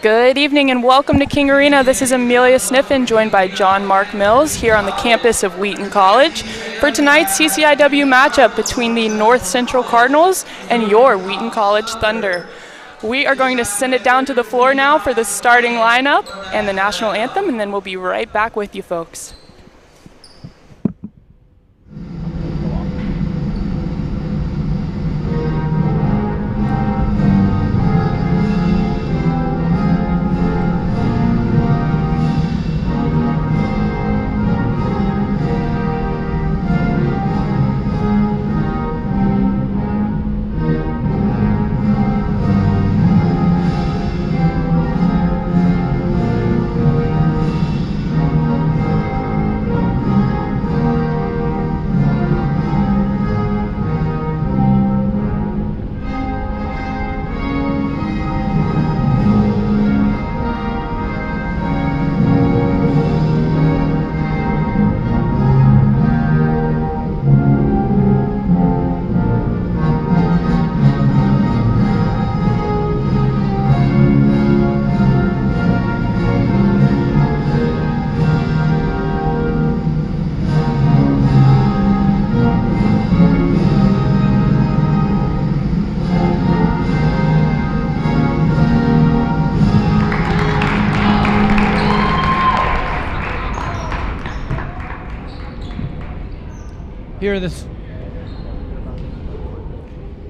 Good evening and welcome to King Arena. This is Amelia Sniffen, joined by John Mark Mills here on the campus of Wheaton College for tonight's CCIW matchup between the North Central Cardinals and your Wheaton College Thunder. We are going to send it down to the floor now for the starting lineup and the national anthem, and then we'll be right back with you folks.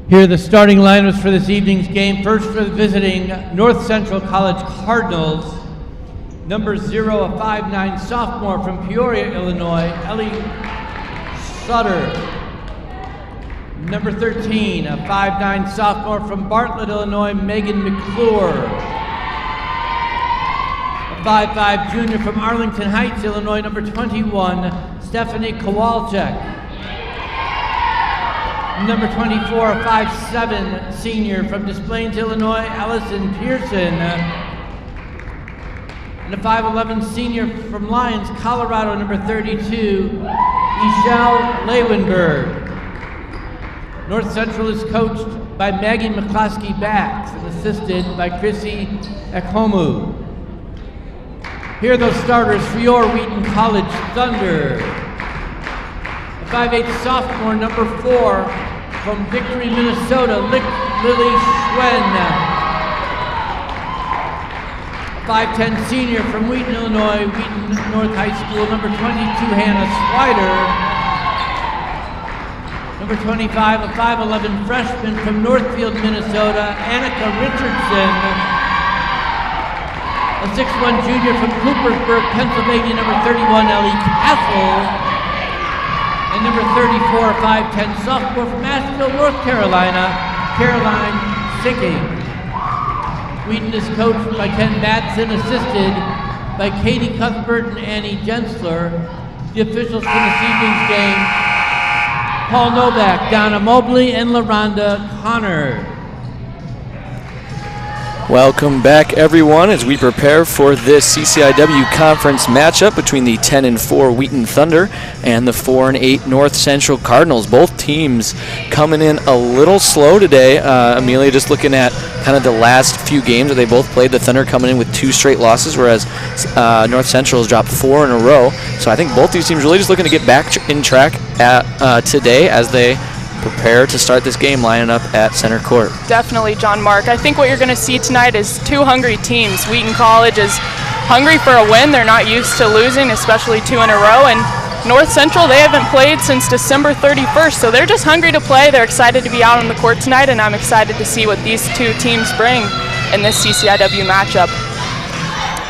Here are the starting lineups for this evening's game. First for the visiting North Central College Cardinals, number 0, a 5'9" sophomore from Peoria, Illinois, Ellie Sutter. Number 13, a 5'9" sophomore from Bartlett, Illinois, Megan McClure. A 5'5" junior from Arlington Heights, Illinois, number 21, Stephanie Kowalczyk. Number 24, a 5'7" senior from Des Plaines, Illinois, Allison Pearson. And a 5'11" senior from Lyons, Colorado, number 32, Michelle Lewenberg. North Central is coached by Maggie McCloskey-Bax and assisted by Chrissy Ekhomu. Here are those starters for your Wheaton College Thunder. A 5'8" sophomore, number 4, from Victory, Minnesota, Lily Schwen. A 5'10" senior from Wheaton, Illinois, Wheaton North High School, number 22, Hannah Swider. Number 25, a 5'11" freshman from Northfield, Minnesota, Annika Richardson. A 6'1" junior from Coopersburg, Pennsylvania, number 31, Ellie Castle. And number 34, 5'10" sophomore from Asheville, North Carolina, Caroline Sicking. Wheaton is coached by Ken Madsen, assisted by Katie Cuthbert and Annie Jensler. The officials for this evening's game, Paul Novak, Donna Mobley, and LaRonda Connor. Welcome back, everyone, as we prepare for this CCIW conference matchup between the 10-4 Wheaton Thunder and the 4-8 North Central Cardinals. Both teams coming in a little slow today. Amelia, just looking at kind of the last few games that they both played, the Thunder coming in with 2 straight losses, whereas North Central has dropped 4 in a row. So I think both these teams really just looking to get back in track today as they prepare to start this game, lining up at center court. Definitely, John Mark. I think what you're going to see tonight is 2 hungry teams. Wheaton College is hungry for a win. They're not used to losing, especially 2 in a row. And North Central, they haven't played since December 31st, so they're just hungry to play. They're excited to be out on the court tonight, and I'm excited to see what these 2 teams bring in this CCIW matchup.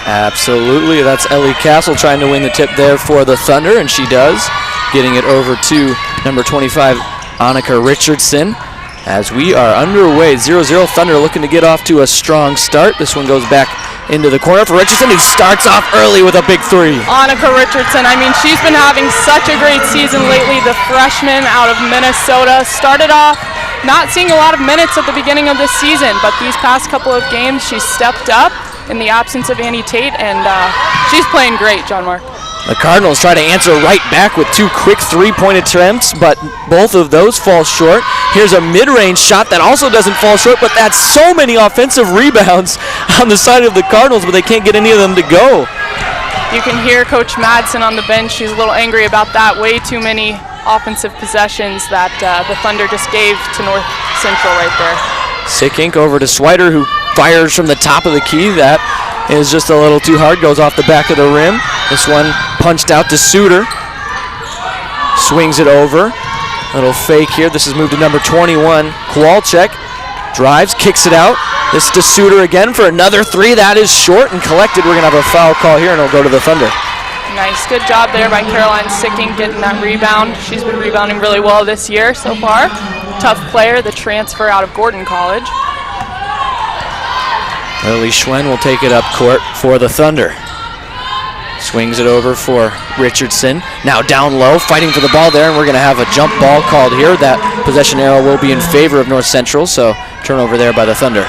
Absolutely. That's Ellie Castle trying to win the tip there for the Thunder, and she does, getting it over to number 25, Annika Richardson. As we are underway, 0-0 Thunder looking to get off to a strong start. This one goes back into the corner for Richardson, who starts off early with a big 3. Annika Richardson, I mean, she's been having such a great season lately. The freshman out of Minnesota started off not seeing a lot of minutes at the beginning of this season, but these past couple of games she's stepped up in the absence of Annie Tate, and she's playing great, John Mark. The Cardinals try to answer right back with 2 quick 3-point attempts, but both of those fall short. Here's a mid-range shot that also doesn't fall short, but that's so many offensive rebounds on the side of the Cardinals, but they can't get any of them to go. You can hear Coach Madsen on the bench. She's a little angry about that. Way too many offensive possessions that the Thunder just gave to North Central right there. Sickink over to Swider, who fires from the top of the key. That is just a little too hard. Goes off the back of the rim. This one punched out to Suter. Swings it over. Little fake here. This is moved to number 21. Kowalczyk drives, kicks it out. This to Suter again for another three. That is short and collected. We're going to have a foul call here, and it'll go to the Thunder. Nice. Good job there by Caroline Sickink getting that rebound. She's been rebounding really well this year so far. Tough player, the transfer out of Gordon College. Lily Schwen will take it up court for the Thunder. Swings it over for Richardson. Now down low, fighting for the ball there, and we're going to have a jump ball called here. That possession arrow will be in favor of North Central, so turnover there by the Thunder.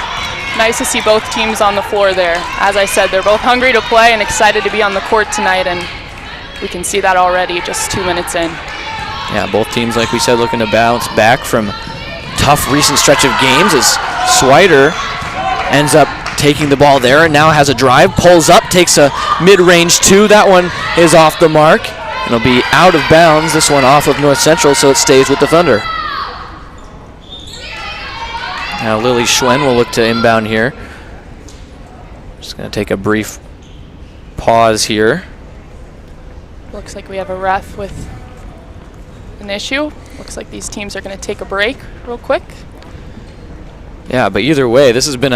Nice to see both teams on the floor there. As I said, they're both hungry to play and excited to be on the court tonight, and we can see that already just 2 minutes in. Yeah, both teams, like we said, looking to bounce back from tough recent stretch of games as Swider ends up taking the ball there and now has a drive, pulls up, takes a mid-range two. That one is off the mark. It'll be out of bounds, this one off of North Central, so it stays with the Thunder. Now Lily Schwen will look to inbound here. Just going to take a brief pause here. Looks like we have a ref with an issue. Looks like these teams are going to take a break real quick. Yeah, but either way, this has been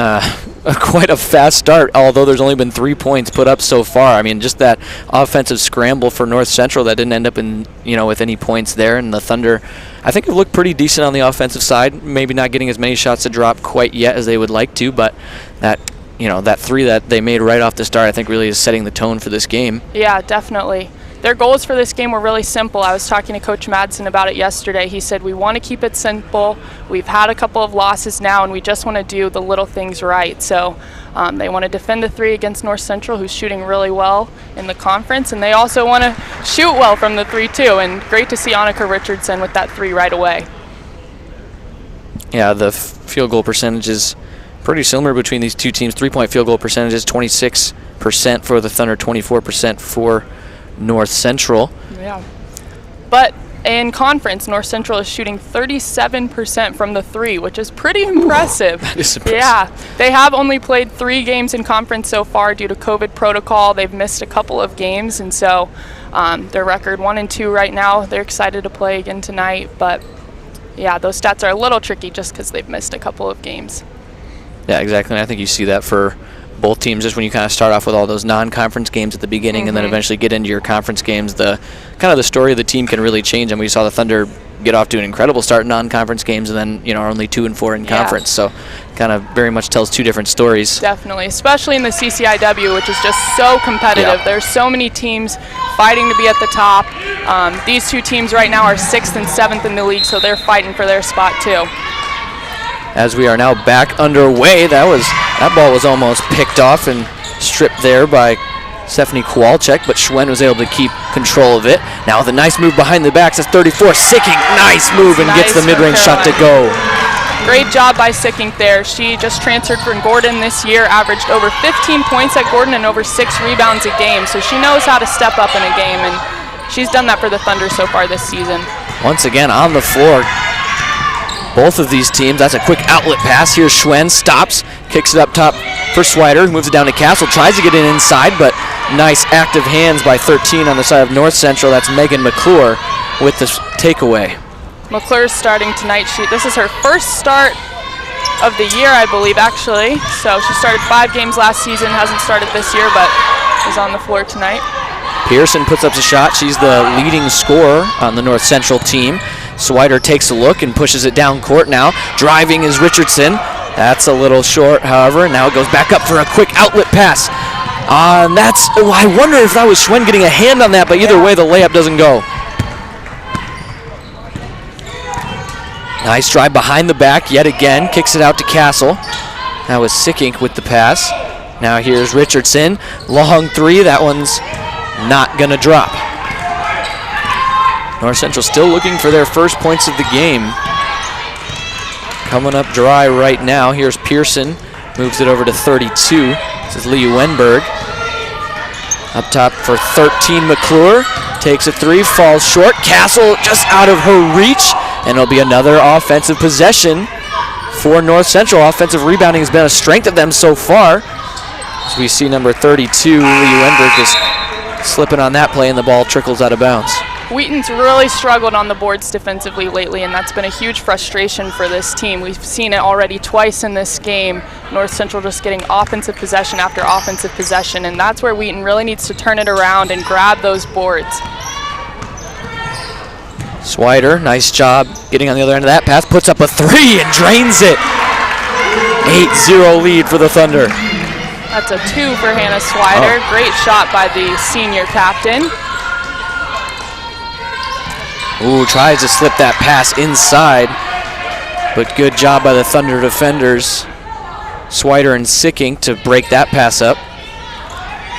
quite a fast start, although there's only been 3 points put up so far. I mean, just that offensive scramble for North Central that didn't end up in, with any points there, and the Thunder, I think, have looked pretty decent on the offensive side. Maybe not getting as many shots to drop quite yet as they would like to, but that three that they made right off the start, I think, really is setting the tone for this game. Yeah, definitely. Their goals for this game were really simple. I was talking to Coach Madsen about it yesterday. He said, we want to keep it simple. We've had a couple of losses now, and we just want to do the little things right. So they want to defend the three against North Central, who's shooting really well in the conference, and they also want to shoot well from the three, too. And great to see Annika Richardson with that three right away. Yeah, the field goal percentage is pretty similar between these two teams. 3-point field goal percentage is 26% for the Thunder, 24% for North Central. Yeah. But in conference, North Central is shooting 37% from the three, which is pretty impressive. That is impressive. Yeah. They have only played 3 games in conference so far due to COVID protocol. They've missed a couple of games, and so their record 1-2 right now. They're excited to play again tonight, but yeah, those stats are a little tricky just because they've missed a couple of games. Yeah, exactly. And I think you see that for both teams just when you kind of start off with all those non-conference games at the beginning and then eventually get into your conference games. The kind of the story of the team can really change, and we saw the Thunder get off to an incredible start in non-conference games and then are only 2-4 in conference. So kind of very much tells two different stories. Definitely, especially in the CCIW, which is just so competitive. Yeah. There's so many teams fighting to be at the top. These two teams right now are 6th and 7th in the league, so they're fighting for their spot too. As we are now back underway, that ball was almost picked off and stripped there by Stephanie Kowalczyk, but Schwen was able to keep control of it. Now with a nice move behind the back, says 34, Sickink, nice move, and gets the mid-range shot to go. Great job by Sickink there. She just transferred from Gordon this year, averaged over 15 points at Gordon and over 6 rebounds a game, so she knows how to step up in a game, and she's done that for the Thunder so far this season. Once again on the floor, both of these teams. That's a quick outlet pass. Here's Schwen, stops, kicks it up top for Swider, moves it down to Castle, tries to get it inside, but nice active hands by 13 on the side of North Central. That's Megan McClure with the takeaway. McClure's starting tonight. This is her first start of the year, I believe, actually. So she started 5 games last season, hasn't started this year, but is on the floor tonight. Pearson puts up a shot. She's the leading scorer on the North Central team. Swider takes a look and pushes it down court now. Driving is Richardson. That's a little short, however. Now it goes back up for a quick outlet pass. I wonder if that was Schwen getting a hand on that, but either way, the layup doesn't go. Nice drive behind the back yet again. Kicks it out to Castle. That was Sickink with the pass. Now here's Richardson. Long three. That one's not going to drop. North Central still looking for their first points of the game. coming up dry right now. Here's Pearson, moves it over to 32. This is Lee Wenberg. Up top for 13, McClure. Takes a three, falls short. Castle just out of her reach, and it'll be another offensive possession for North Central. Offensive rebounding has been a strength of them so far. As we see number 32, Lee Wenberg, just slipping on that play, and the ball trickles out of bounds. Wheaton's really struggled on the boards defensively lately, and that's been a huge frustration for this team. We've seen it already twice in this game. North Central just getting offensive possession after offensive possession, and that's where Wheaton really needs to turn it around and grab those boards. Swider, nice job getting on the other end of that pass, puts up a three and drains it. 8-0 lead for the Thunder. That's a 2 for Hannah Swider. Great shot by the senior captain. Ooh, tries to slip that pass inside, but good job by the Thunder defenders, Swider and Sicking, to break that pass up.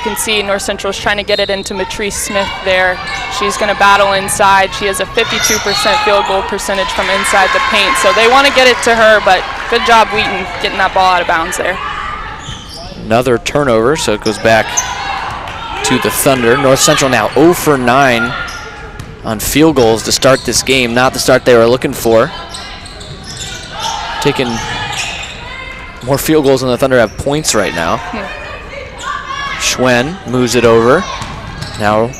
You can see North Central is trying to get it into Matrice Smith there. She's going to battle inside. She has a 52% field goal percentage from inside the paint, so they want to get it to her, but good job Wheaton getting that ball out of bounds there. Another turnover, so it goes back to the Thunder. North Central now 0 for 9 on field goals to start this game. Not the start they were looking for. Taking more field goals than the Thunder have points right now. Schwen moves it over. Now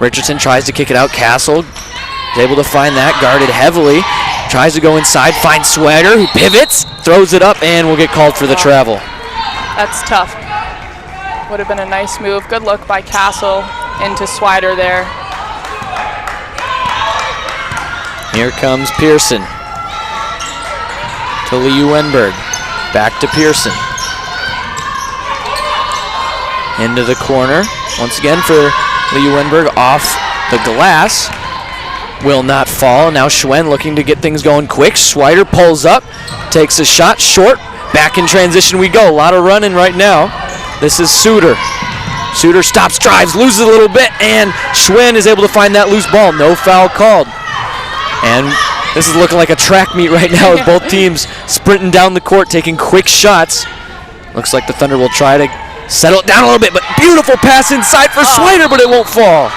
Richardson tries to kick it out. Castle is able to find that, guarded heavily. Tries to go inside, finds Swider, who pivots, throws it up, and will get called for the travel. That's tough. Would have been a nice move. Good look by Castle into Swider there. Here comes Pearson to Lee Wenberg. Back to Pearson. Into the corner. Once again for Lee Wenberg, off the glass. Will not fall. Now Schwen looking to get things going quick. Swider pulls up, takes a shot short. Back in transition we go. A lot of running right now. This is Suter. Suter stops, drives, loses a little bit, and Schwen is able to find that loose ball. No foul called. And this is looking like a track meet right now with both teams sprinting down the court, taking quick shots. Looks like the Thunder will try to settle it down a little bit, but beautiful pass inside for Swider, but it won't fall.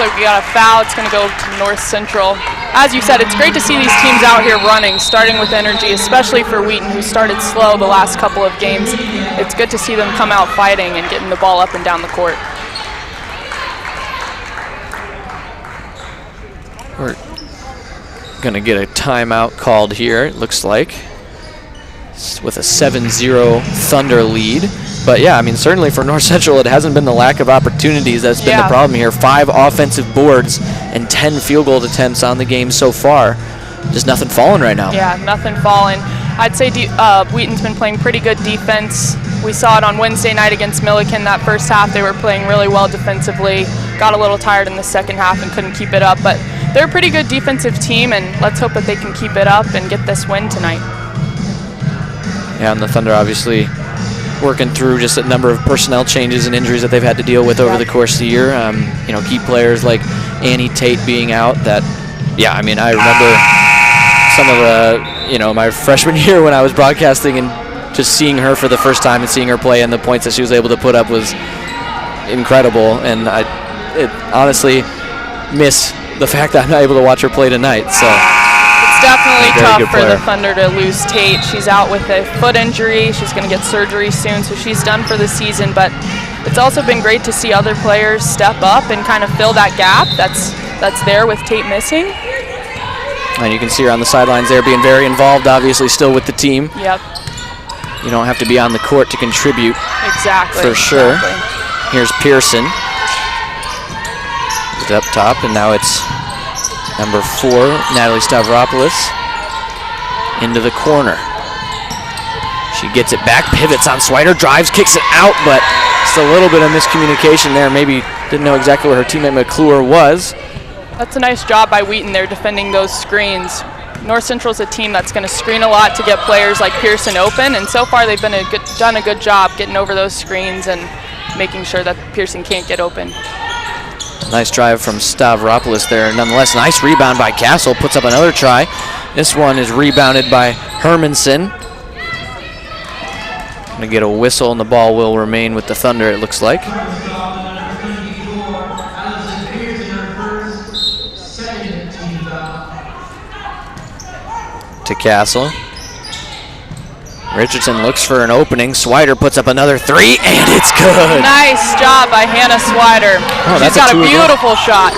So we got a foul. It's going to go to North Central. As you said, it's great to see these teams out here running, starting with energy, especially for Wheaton, who started slow the last couple of games. It's good to see them come out fighting and getting the ball up and down the court. We're going to get a timeout called here, it looks like, with a 7-0 Thunder lead. But yeah, I mean, certainly for North Central, it hasn't been the lack of opportunities that's been the problem here. 5 offensive boards and 10 field goal attempts on the game so far. Just nothing falling right now. Yeah, nothing falling. I'd say Wheaton's been playing pretty good defense. We saw it on Wednesday night against Milliken. That first half, they were playing really well defensively. Got a little tired in the second half and couldn't keep it up. But they're a pretty good defensive team, and let's hope that they can keep it up and get this win tonight. Yeah, and the Thunder obviously working through just a number of personnel changes and injuries that they've had to deal with over the course of the year. You know, key players like Annie Tate being out. That, yeah, I mean, I remember some of the, you know, my freshman year when I was broadcasting and just seeing her for the first time and seeing her play and the points that she was able to put up was incredible. And I honestly miss the fact that I'm not able to watch her play tonight. So it's definitely tough for the Thunder to lose Tate. She's out with a foot injury. She's going to get surgery soon, so she's done for the season. But it's also been great to see other players step up and kind of fill that gap that's there with Tate missing. And you can see her on the sidelines there being very involved, obviously still with the team. Yep. You don't have to be on the court to contribute. Exactly. For sure. Exactly. Here's Pearson. It's up top, and now it's number 4, Natalie Stavropoulos, into the corner. She gets it back, pivots on Swider, drives, kicks it out, but just a little bit of miscommunication there. Maybe didn't know exactly where her teammate McClure was. That's a nice job by Wheaton there defending those screens. North Central's a team that's going to screen a lot to get players like Pearson open, and so far they've done a good job getting over those screens and making sure that Pearson can't get open. Nice drive from Stavropoulos there. Nonetheless, nice rebound by Castle. Puts up another try. This one is rebounded by Hermanson. Gonna get a whistle and the ball will remain with the Thunder, it looks like. To Castle. Richardson looks for an opening. Swider puts up another three, and it's good. Nice job by Hannah Swider. Oh, She's got a beautiful shot.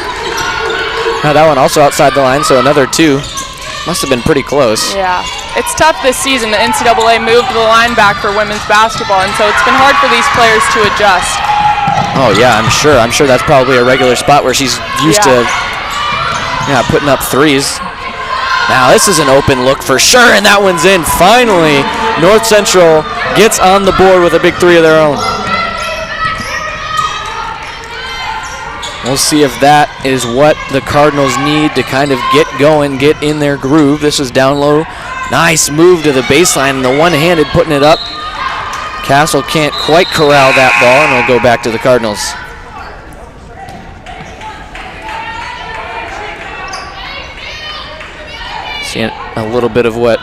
Now that one also outside the line, so another two. Must have been pretty close. Yeah. It's tough this season. The NCAA moved the line back for women's basketball, and so it's been hard for these players to adjust. Oh, yeah, I'm sure. I'm sure that's probably a regular spot where she's used to putting up threes. Now this is an open look for sure, and that one's in. Finally, North Central gets on the board with a big three of their own. We'll see if that is what the Cardinals need to kind of get going, get in their groove. This is down low. Nice move to the baseline, and the one-handed putting it up. Castle can't quite corral that ball, and it'll go back to the Cardinals. Seeing a little bit of what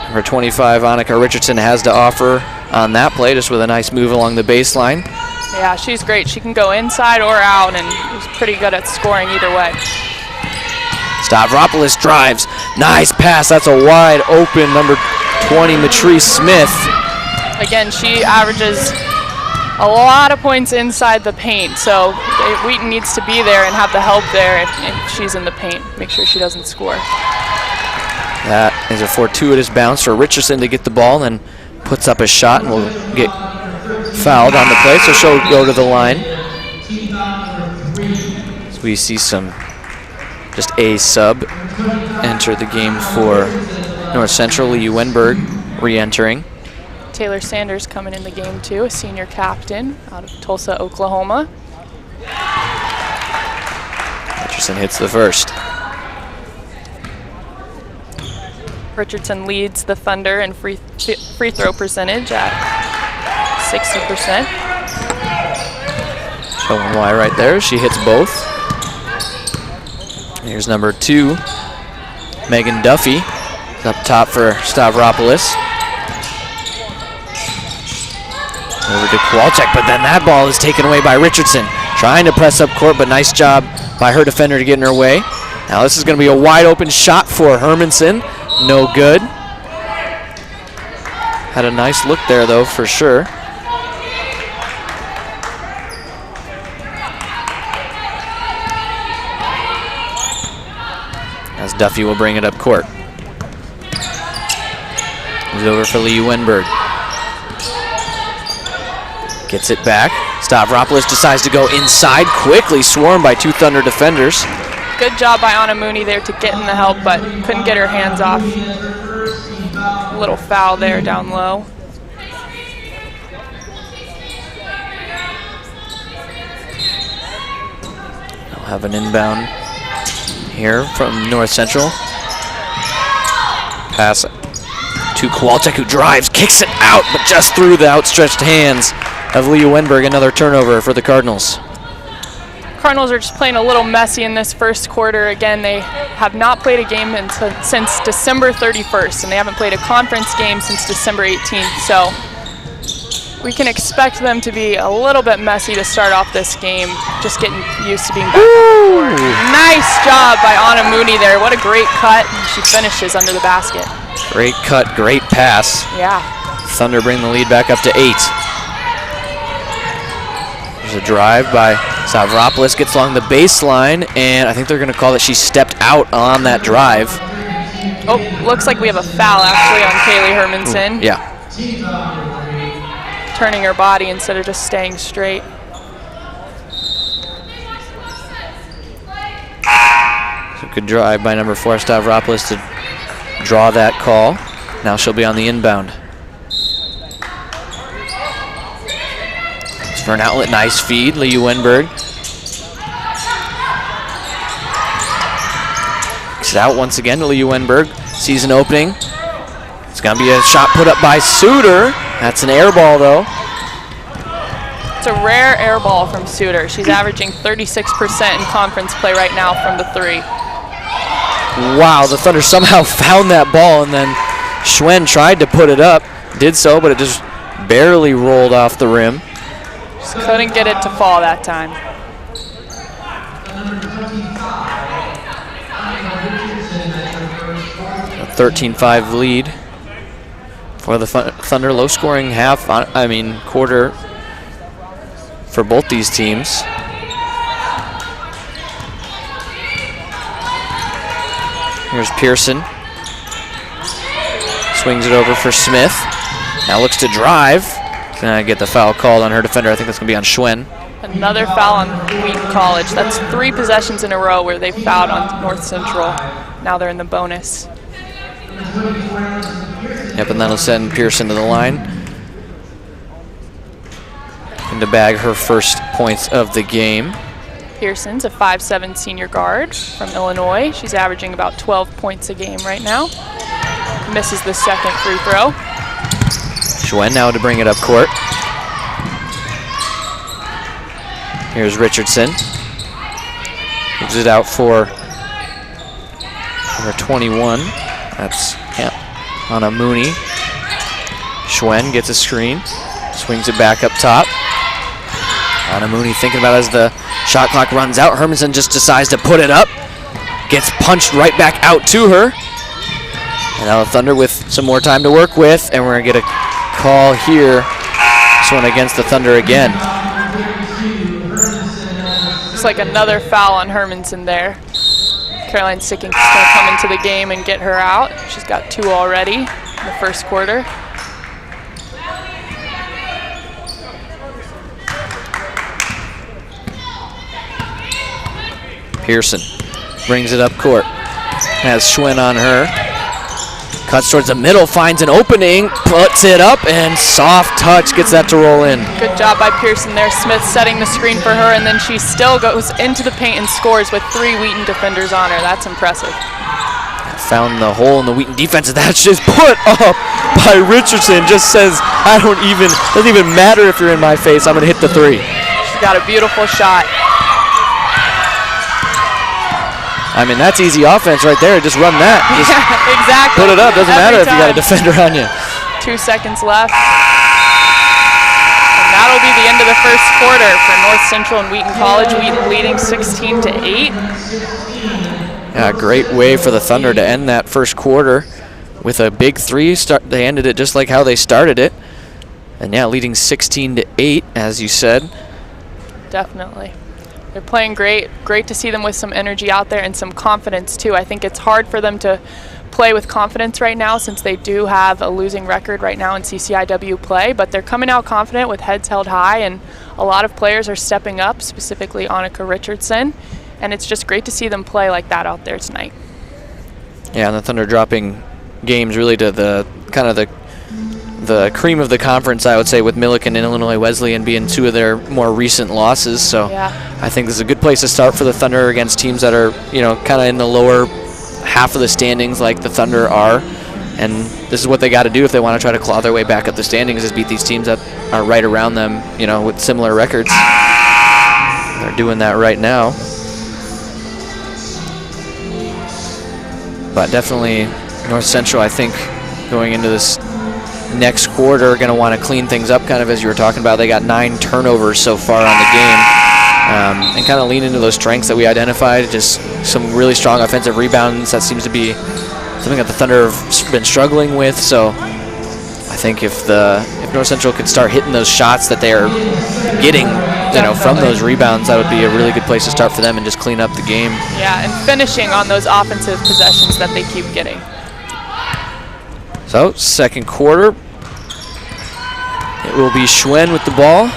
number 25, Annika Richardson, has to offer on that play, just with a nice move along the baseline. Yeah, she's great. She can go inside or out, and she's pretty good at scoring either way. Stavropoulos drives. Nice pass. That's a wide open number 20, Matrice Smith. Again, she averages a lot of points inside the paint, so Wheaton needs to be there and have the help there if she's in the paint. Make sure she doesn't score. That is a fortuitous bounce for Richardson to get the ball, and then puts up a shot and will get fouled on the play, so she'll go to the line. So we see just a sub enter the game for North Central. Lee Wenberg re-entering. Taylor Sanders coming in the game too, a senior captain out of Tulsa, Oklahoma. Richardson hits the first. Richardson leads the Thunder in free throw percentage at 60%. Showing why right there. She hits both. Here's number 2, Megan Duffy. Up top for Stavropoulos. Over to Kowalczyk, but then that ball is taken away by Richardson. Trying to press up court, but nice job by her defender to get in her way. Now this is going to be a wide open shot for Hermanson. No good. Had a nice look there though, for sure. As Duffy will bring it up court. Moves over for Lee Wenberg. Gets it back. Stavropoulos decides to go inside, quickly swarmed by 2 Thunder defenders. Good job by Anna Mooney there to get in the help, but couldn't get her hands off. A little foul there down low. I'll have an inbound here from North Central. Pass to Kowalczyk, who drives, kicks it out, but just through the outstretched hands of Leah Wenberg. Another turnover for the Cardinals. Cardinals are just playing a little messy in this first quarter. Again, they have not played a game since December 31st, and they haven't played a conference game since December 18th. So we can expect them to be a little bit messy to start off this game, just getting used to being back on the court. Nice job by Anna Mooney there. What a great cut. She finishes under the basket. Great cut, great pass. Yeah. Thunder bring the lead back up to 8. There's a drive by Stavropoulos, gets along the baseline, and I think they're going to call that she stepped out on that drive. Oh, looks like we have a foul actually on Kaylee Hermanson. Yeah. Turning her body instead of just staying straight. So good drive by number 4, Stavropoulos, to draw that call. Now she'll be on the inbound. For an outlet, nice feed, Lee Wenberg. Kicks it out once again to Lee Wenberg. Sees an opening. It's going to be a shot put up by Suter. That's an air ball, though. It's a rare air ball from Suter. She's averaging 36% in conference play right now from the 3. Wow, the Thunder somehow found that ball and then Schwen tried to put it up, did so, but it just barely rolled off the rim. Just couldn't get it to fall that time. A 13-5 lead for the Thunder. Low scoring quarter for both these teams. Here's Pearson. Swings it over for Smith. Now looks to drive. Gonna get the foul called on her defender. I think that's gonna be on Schwen. Another foul on Wheaton College. That's 3 possessions in a row where they fouled on North Central. Now they're in the bonus. Yep, and that'll send Pearson to the line. And to bag her first points of the game. Pearson's a 5'7" senior guard from Illinois. She's averaging about 12 points a game right now. Misses the second free throw. Schwen now to bring it up court. Here's Richardson. Moves it out for number 21. That's Anna Mooney. Schwen gets a screen. Swings it back up top. Anna Mooney thinking about it as the shot clock runs out. Hermanson just decides to put it up. Gets punched right back out to her. And now the Thunder with some more time to work with. And we're going to get a call here. This one against the Thunder again. Looks like another foul on Hermanson there. Caroline Sicking's going to come into the game and get her out. She's got 2 already in the first quarter. Pearson brings it up court. Has Schwen on her. Cuts towards the middle, finds an opening, puts it up, and soft touch gets that to roll in. Good job by Pearson there. Smith setting the screen for her, and then she still goes into the paint and scores with 3 Wheaton defenders on her. That's impressive. Found the hole in the Wheaton defense. That's just put up by Richardson. Just says, doesn't even matter if you're in my face. I'm going to hit the 3. She's got a beautiful shot. I mean, that's easy offense right there. Just run that. Just yeah, exactly. Put it up. Doesn't matter if you got a defender on you. 2 seconds left. And that'll be the end of the first quarter for North Central and Wheaton College. Wheaton leading 16-8. Yeah, great way for the Thunder to end that first quarter with a big 3. They ended it just like how they started it. And yeah, leading 16-8, as you said. Definitely. They're playing great. Great to see them with some energy out there and some confidence, too. I think it's hard for them to play with confidence right now since they do have a losing record right now in CCIW play, but they're coming out confident with heads held high, and a lot of players are stepping up, specifically Annika Richardson, and it's just great to see them play like that out there tonight. Yeah, and the Thunder dropping games really to the kind of the cream of the conference, I would say, with Millikan and Illinois Wesleyan being 2 of their more recent losses. So yeah. I think this is a good place to start for the Thunder against teams that are, kind of in the lower half of the standings like the Thunder are. And this is what they got to do if they want to try to claw their way back up the standings, is beat these teams that are right around them, with similar records. They're doing that right now. But definitely North Central, I think, going into this next quarter, going to want to clean things up, kind of as you were talking about. They got 9 turnovers so far on the game, and kind of lean into those strengths that we identified. Just some really strong offensive rebounds. That seems to be something that the Thunder have been struggling with. So I think if North Central could start hitting those shots that they are getting, from those rebounds, that would be a really good place to start for them and just clean up the game. Yeah, and finishing on those offensive possessions that they keep getting. So, second quarter, it will be Schwen with the ball.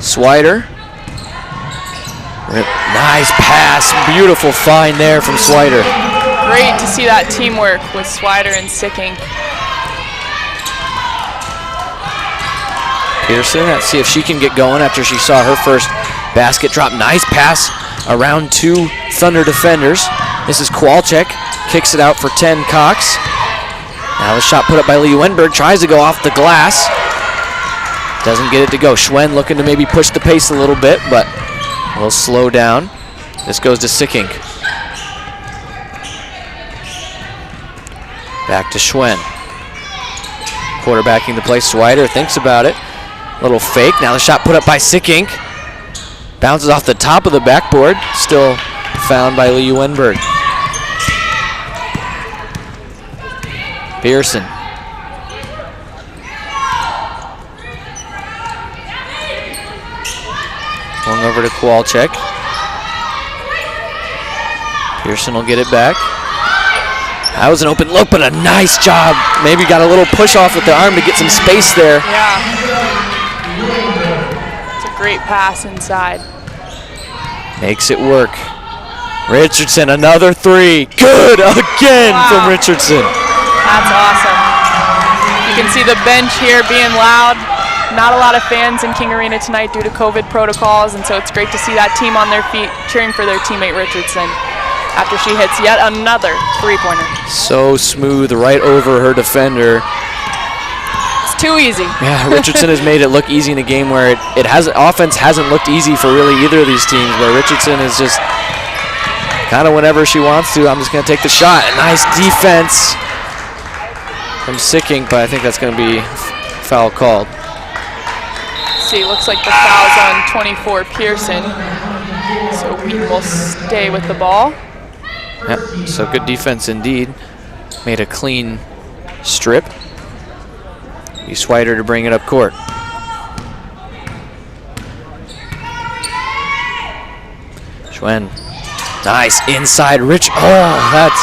Swider. Nice pass, beautiful find there from Swider. Great to see that teamwork with Swider and Sicking. Pearson, let's see if she can get going after she saw her first basket drop. Nice pass around 2 Thunder defenders. This is Kowalczyk, kicks it out for 10 Cox. Now the shot put up by Lee Wenberg, tries to go off the glass. Doesn't get it to go. Schwen looking to maybe push the pace a little bit, but will slow down. This goes to Sicking. Back to Schwen. Quarterbacking the play. Swider thinks about it. Little fake. Now the shot put up by Sickink. Bounces off the top of the backboard. Still found by Lee Wenberg. Pearson. Swung over to Kowalczyk. Pearson will get it back. That was an open look, but a nice job. Maybe got a little push off with the arm to get some space there. Yeah. It's a great pass inside. Makes it work. Richardson, another three. Good again from Richardson. That's awesome. You can see the bench here being loud. Not a lot of fans in King Arena tonight due to COVID protocols, and so it's great to see that team on their feet cheering for their teammate Richardson after she hits yet another three-pointer. So smooth, right over her defender. It's too easy. Yeah, Richardson has made it look easy in a game where offense hasn't looked easy for really either of these teams, but Richardson is just kind of whenever she wants to, I'm just going to take the shot. A nice defense from Sickink, but I think that's going to be foul called. See, looks like the foul's on 24 Pearson, so Wheaton will stay with the ball. Yep, so good defense indeed. Made a clean strip. Be Swider to bring it up court. Schwen, nice inside Rich. Oh, that's,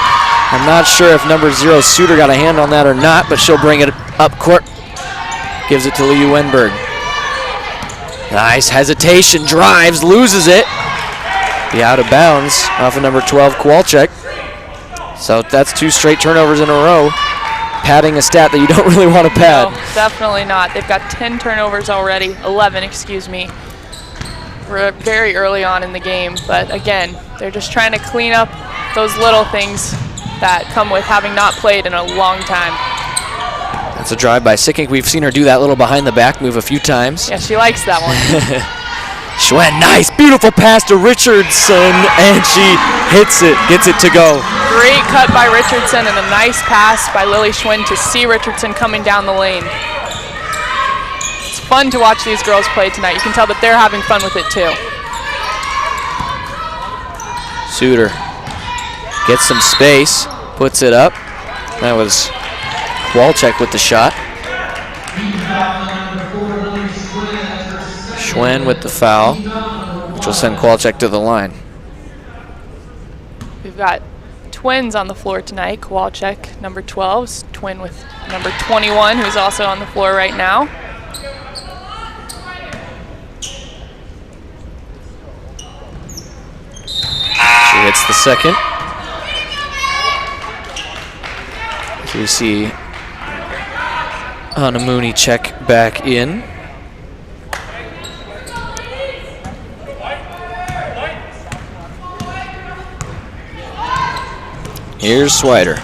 I'm not sure if number 0 Suter got a hand on that or not, but she'll bring it up court. Gives it to Lee Wenberg. Nice hesitation, drives, loses it. Be out of bounds off of number 12, Kowalczyk. So that's 2 straight turnovers in a row. Padding a stat that you don't really want to pad. No, definitely not. They've got 10 turnovers already, 11, excuse me. We're very early on in the game, but again, they're just trying to clean up those little things that come with having not played in a long time. That's a drive by Sickink. We've seen her do that little behind the back move a few times. Yeah, she likes that one. Schwen, nice, beautiful pass to Richardson, and she hits it, gets it to go. Great cut by Richardson and a nice pass by Lily Schwen to see Richardson coming down the lane. It's fun to watch these girls play tonight. You can tell that they're having fun with it too. Suter gets some space, puts it up. That was Kowalczyk with the shot. Schwen with the foul, which will send Kowalczyk to the line. We've got twins on the floor tonight. Kowalczyk, number 12, twin with number 21, who's also on the floor right now. She hits the second. So we see Anna Mooney check back in. Here's Swider,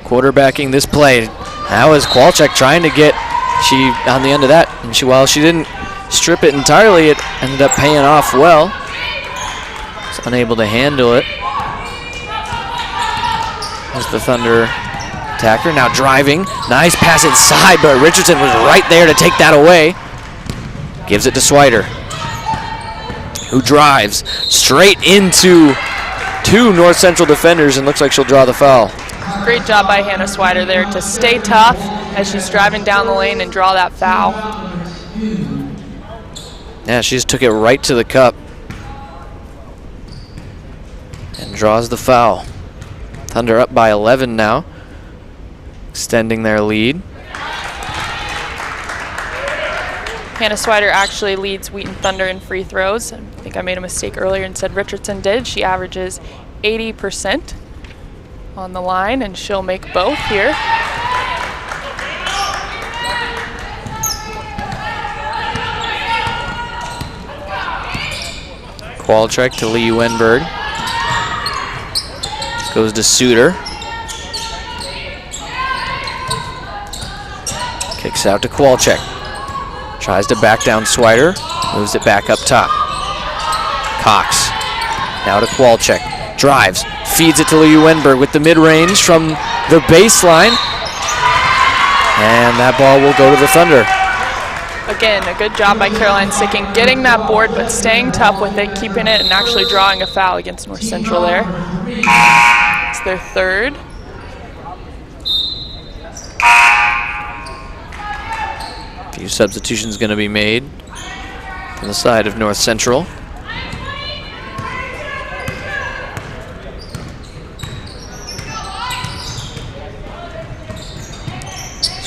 quarterbacking this play. That was Kowalczyk trying to get, she on the end of that, and while she didn't strip it entirely, it ended up paying off well. Was unable to handle it. As the Thunder attacker now driving, nice pass inside, but Richardson was right there to take that away. Gives it to Swider, who drives straight into 2 North Central defenders and looks like she'll draw the foul. Great job by Hannah Swider there to stay tough as she's driving down the lane and draw that foul. Yeah, she just took it right to the cup and draws the foul. Thunder up by 11 now, extending their lead. Hannah Swider actually leads Wheaton Thunder in free throws. I think I made a mistake earlier and said Richardson did. She averages 80% on the line, and she'll make both here. Kowalczyk to Lee Wenberg. Goes to Suter. Kicks out to Kowalczyk. Tries to back down Swider, moves it back up top. Cox, now to Kowalczyk, drives, feeds it to Lee Wenberg with the mid-range from the baseline. And that ball will go to the Thunder. Again, a good job by Caroline Sicking getting that board, but staying tough with it, keeping it, and actually drawing a foul against North Central there. It's their third. A few substitutions going to be made on the side of North Central.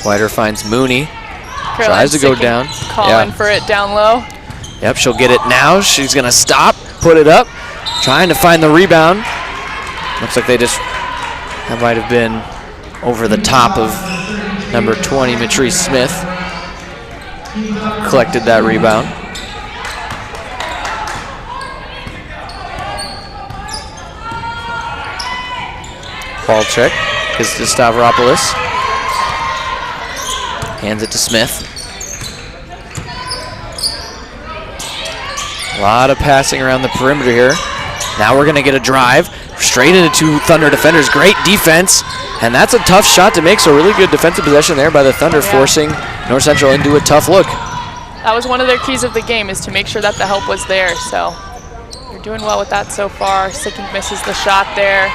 Swider finds Mooney. Caroline Tries to go Sicking down. Calling for it down low. Yep, she'll get it now. She's going to stop, put it up, trying to find the rebound. Looks like that might have been over the top of number 20, Matrice Smith. Collected that rebound. Ball check is to Stavropoulos. Hands it to Smith. A lot of passing around the perimeter here. Now we're going to get a drive straight into two Thunder defenders. Great defense, and that's a tough shot to make, so really good defensive possession there by the Thunder, forcing North Central into a tough look. That was one of their keys of the game, is to make sure that the help was there, so they're doing well with that so far. Sicking misses the shot there.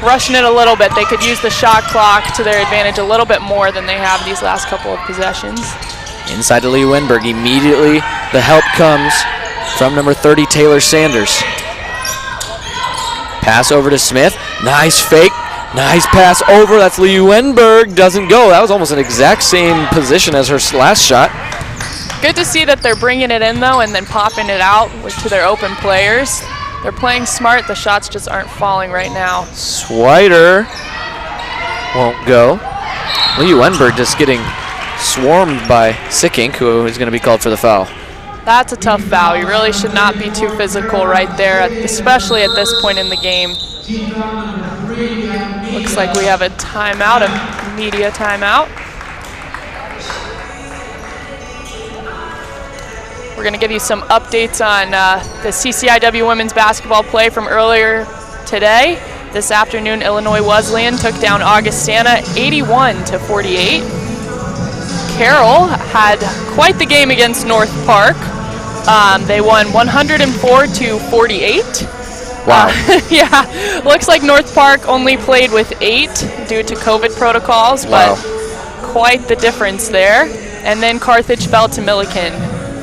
Rushing it a little bit. They could use the shot clock to their advantage a little bit more than they have these last couple of possessions. Inside to Lee Wenberg. Immediately the help comes from number 30, Taylor Sanders. Pass over to Smith. Nice fake. Nice pass over. That's Lee Wenberg. Doesn't go. That was almost an exact same position as her last shot. Good to see that they're bringing it in, though, and then popping it out to their open players. They're playing smart. The shots just aren't falling right now. Swider won't go. Lee Wenberg just getting swarmed by Sicking, who is going to be called for the foul. That's a tough foul. You really should not be too physical right there, especially at this point in the game. Looks like we have a timeout, a media timeout. We're going to give you some updates on the CCIW women's basketball play from earlier today. This afternoon, Illinois Wesleyan took down Augustana 81-48. Carroll had quite the game against North Park. They won 104-48. Wow. Yeah, looks like North Park only played with 8 due to COVID protocols, but quite the difference there. And then Carthage fell to Milliken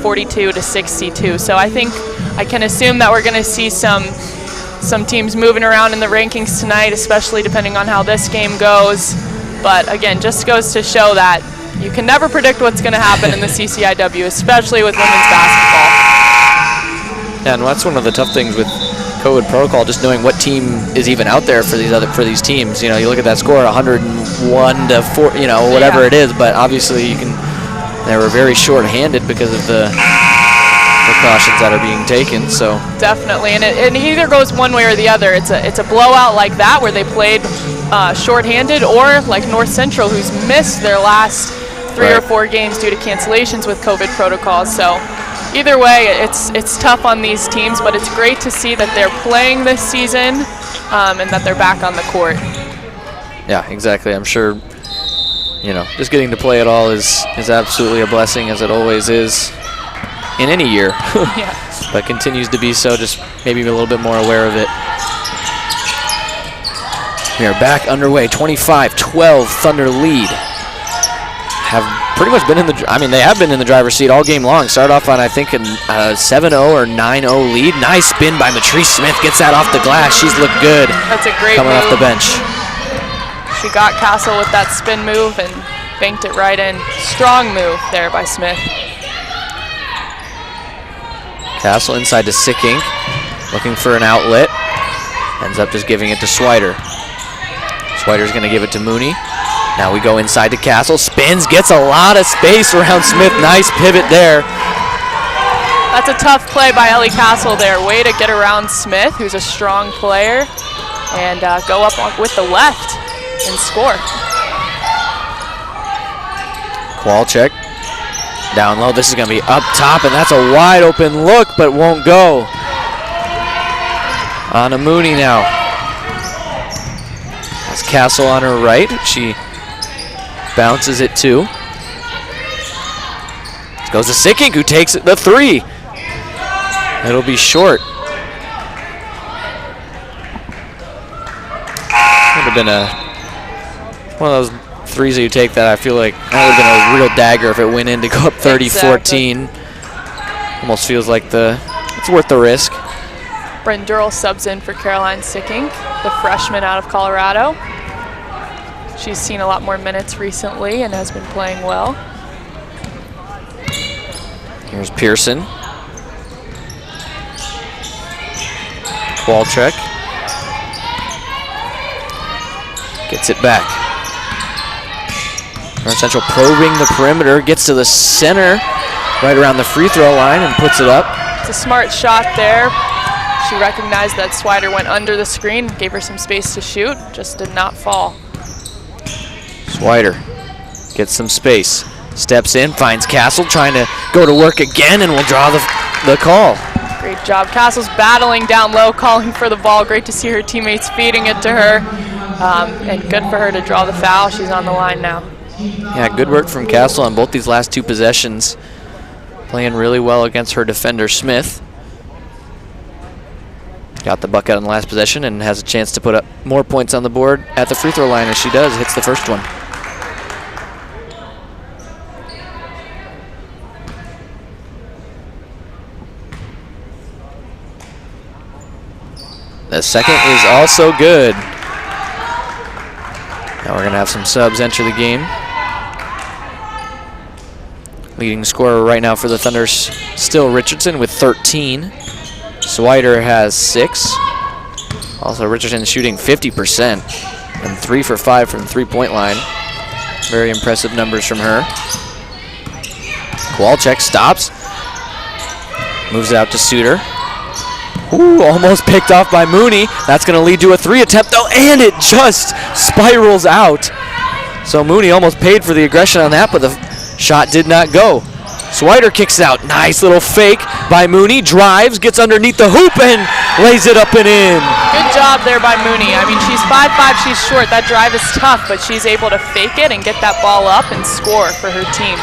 42-62. So I think I can assume that we're going to see some teams moving around in the rankings tonight, especially depending on how this game goes. But again, just goes to show that you can never predict what's going to happen in the CCIW, especially with women's basketball. Yeah, and that's one of the tough things with COVID protocol, just knowing what team is even out there for these teams. You know, you look at that score, 101-4, you know, whatever it is, but obviously they were very short-handed because of the precautions that are being taken. So definitely, and it either goes one way or the other. It's a blowout like that where they played short-handed, or like North Central, who's missed their last 3 or 4 games due to cancellations with COVID protocols. So either way, it's tough on these teams, but it's great to see that they're playing this season and that they're back on the court. Yeah, exactly. I'm sure, you know, just getting to play it all is absolutely a blessing, as it always is in any year. Yeah. But continues to be so, just maybe a little bit more aware of it. We are back underway, 25-12 Thunder lead. Have pretty much been they have been in the driver's seat all game long. Started off on, I think, a 7-0 or 9-0 lead. Nice spin by Matrice Smith, gets that off the glass. She's looked good. That's a great coming move off the bench. She got Castle with that spin move and banked it right in. Strong move there by Smith. Castle inside to Sicking, looking for an outlet. Ends up just giving it to Swider. Swider's going to give it to Mooney. Now we go inside to Castle. Spins, gets a lot of space around Smith. Nice pivot there. That's a tough play by Ellie Castle there. Way to get around Smith, who's a strong player, and go up with the left and score. Kowalczyk down low. This is going to be up top, and that's a wide open look, but won't go. On to Mooney now. That's Castle on her right. She Bounces it 2. Goes to Sickink, who takes the 3. It'll be short. Would have been one of those threes that you take that I feel like that would have been a real dagger if it went in to go up 30-14. Almost feels like it's worth the risk. Bryn Durrell subs in for Caroline Sickink, the freshman out of Colorado. She's seen a lot more minutes recently and has been playing well. Here's Pearson. Kowalczyk gets it back. North Central probing the perimeter, gets to the center, right around the free throw line, and puts it up. It's a smart shot there. She recognized that Swider went under the screen, gave her some space to shoot, just did not fall. Swider gets some space, steps in, finds Castle, trying to go to work again, and will draw the call. Great job. Castle's battling down low, calling for the ball. Great to see her teammates feeding it to her, and good for her to draw the foul. She's on the line now. Yeah, good work from Castle on both these last 2 possessions. Playing really well against her defender, Smith. Got the bucket on the last possession and has a chance to put up more points on the board at the free throw line as she does. Hits the first one. The second is also good. Now we're going to have some subs enter the game. Leading scorer right now for the Thunder still Richardson with 13. Swider has 6. Also Richardson shooting 50% and 3 for 5 from the 3-point line. Very impressive numbers from her. Kowalczyk stops. Moves it out to Suter. Ooh, almost picked off by Mooney. That's going to lead to a 3 attempt though, and it just spirals out. So Mooney almost paid for the aggression on that, but the shot did not go. Swider kicks it out. Nice little fake by Mooney. Drives, gets underneath the hoop, and lays it up and in. Good job there by Mooney. I mean, she's 5'5", she's short. That drive is tough, but she's able to fake it and get that ball up and score for her team.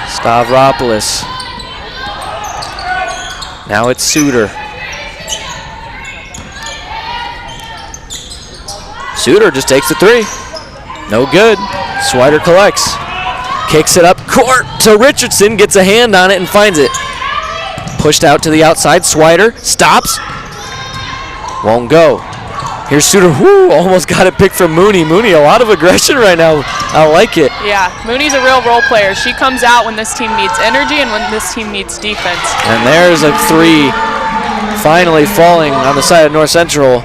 Stavropoulos. Now it's Suter. Suter just takes the 3. No good. Swider collects. Kicks it up court to Richardson, gets a hand on it and finds it. Pushed out to the outside. Swider stops. Won't go. Here's Suter. Whoo, almost got it picked from Mooney. Mooney, a lot of aggression right now. I like it. Yeah, Mooney's a real role player. She comes out when this team needs energy and when this team needs defense. And there's a 3 finally falling on the side of North Central.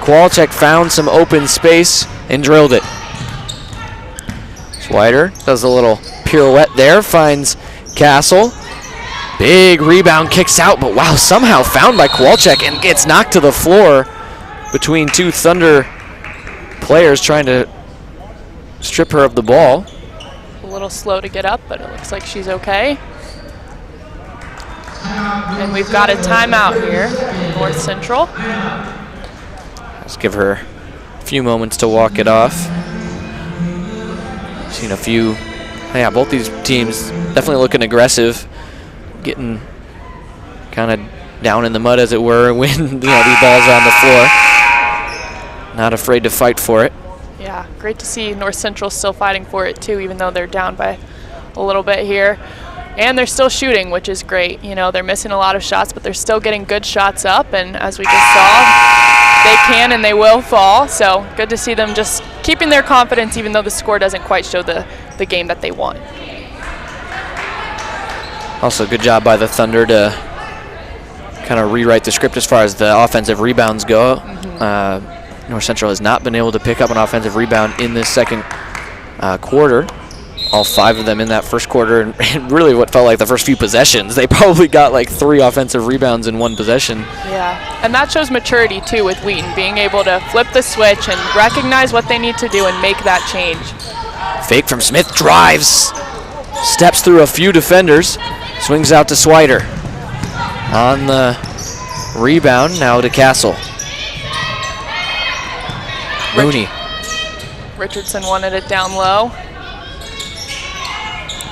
Kowalczyk found some open space and drilled it. Swider does a little pirouette there, finds Castle. Big rebound, kicks out, but wow, somehow found by Kowalczyk and gets knocked to the floor between 2 Thunder players trying to strip her of the ball. A little slow to get up, but it looks like she's okay. And we've got a timeout here, North Central. Let's give her a few moments to walk it off. Seen a few, yeah, both these teams definitely looking aggressive, getting kind of down in the mud, as it were, when these balls are on the floor. Not afraid to fight for it. Yeah, great to see North Central still fighting for it too, even though they're down by a little bit here. And they're still shooting, which is great. You know, they're missing a lot of shots, but they're still getting good shots up. And as we just saw, they can and they will fall. So good to see them just keeping their confidence, even though the score doesn't quite show the game that they want. Also, good job by the Thunder to kind of rewrite the script as far as the offensive rebounds go. North Central has not been able to pick up an offensive rebound in this second quarter. All 5 of them in that first quarter, and really what felt like the first few possessions. They probably got like 3 offensive rebounds in 1 possession. Yeah, and that shows maturity too with Wheaton, being able to flip the switch and recognize what they need to do and make that change. Fake from Smith, drives, steps through a few defenders, swings out to Swider. On the rebound, now to Castle. Mooney. Richardson wanted it down low.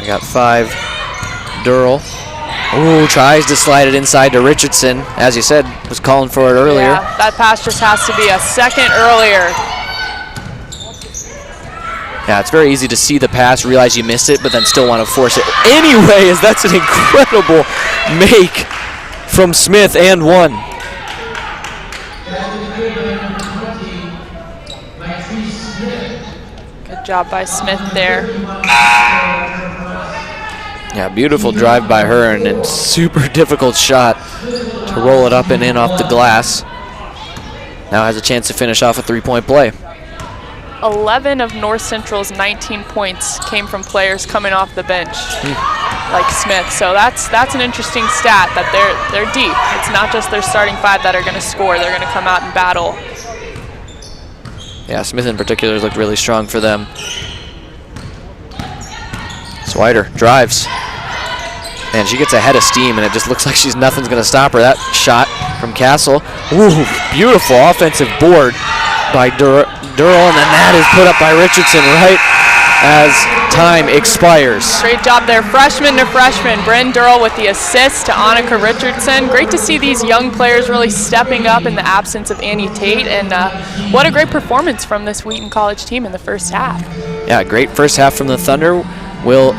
We got 5. Durrell. Ooh, tries to slide it inside to Richardson. As you said, was calling for it earlier. Yeah, that pass just has to be a second earlier. Yeah, it's very easy to see the pass, realize you missed it, but then still want to force it anyway, as that's an incredible make from Smith and 1. Good job by Smith there. Yeah, beautiful drive by her and a super difficult shot to roll it up and in off the glass. Now has a chance to finish off a 3-point play. 11 of North Central's 19 points came from players coming off the bench, like Smith. So that's an interesting stat, that they're deep. It's not just their starting 5 that are going to score. They're going to come out and battle. Yeah, Smith in particular has looked really strong for them. Swider drives. And she gets ahead of steam, and it just looks like nothing's going to stop her. That shot from Castle. Ooh, beautiful offensive board by Durrell, and then that is put up by Richardson right as time expires. Great job there, freshman to freshman. Bryn Durrell with the assist to Annika Richardson. Great to see these young players really stepping up in the absence of Annie Tate, and what a great performance from this Wheaton College team in the first half. Yeah, great first half from the Thunder. We'll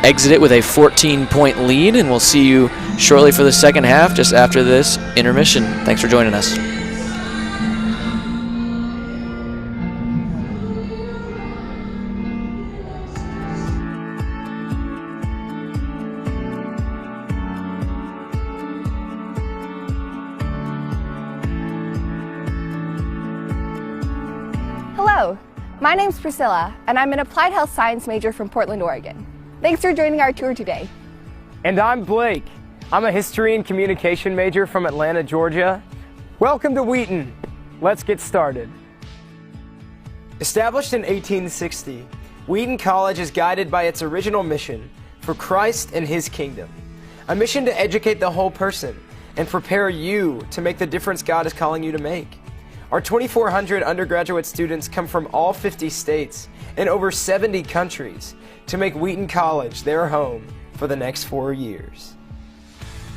exit it with a 14-point lead, and we'll see you shortly for the second half just after this intermission. Thanks for joining us. Hello, my name's Priscilla, and I'm an Applied Health Science major from Portland, Oregon. Thanks for joining our tour today. And I'm Blake. I'm a History and Communication major from Atlanta, Georgia. Welcome to Wheaton. Let's get started. Established in 1860, Wheaton College is guided by its original mission for Christ and His kingdom, a mission to educate the whole person and prepare you to make the difference God is calling you to make. Our 2,400 undergraduate students come from all 50 states and over 70 countries to make Wheaton College their home for the next 4 years.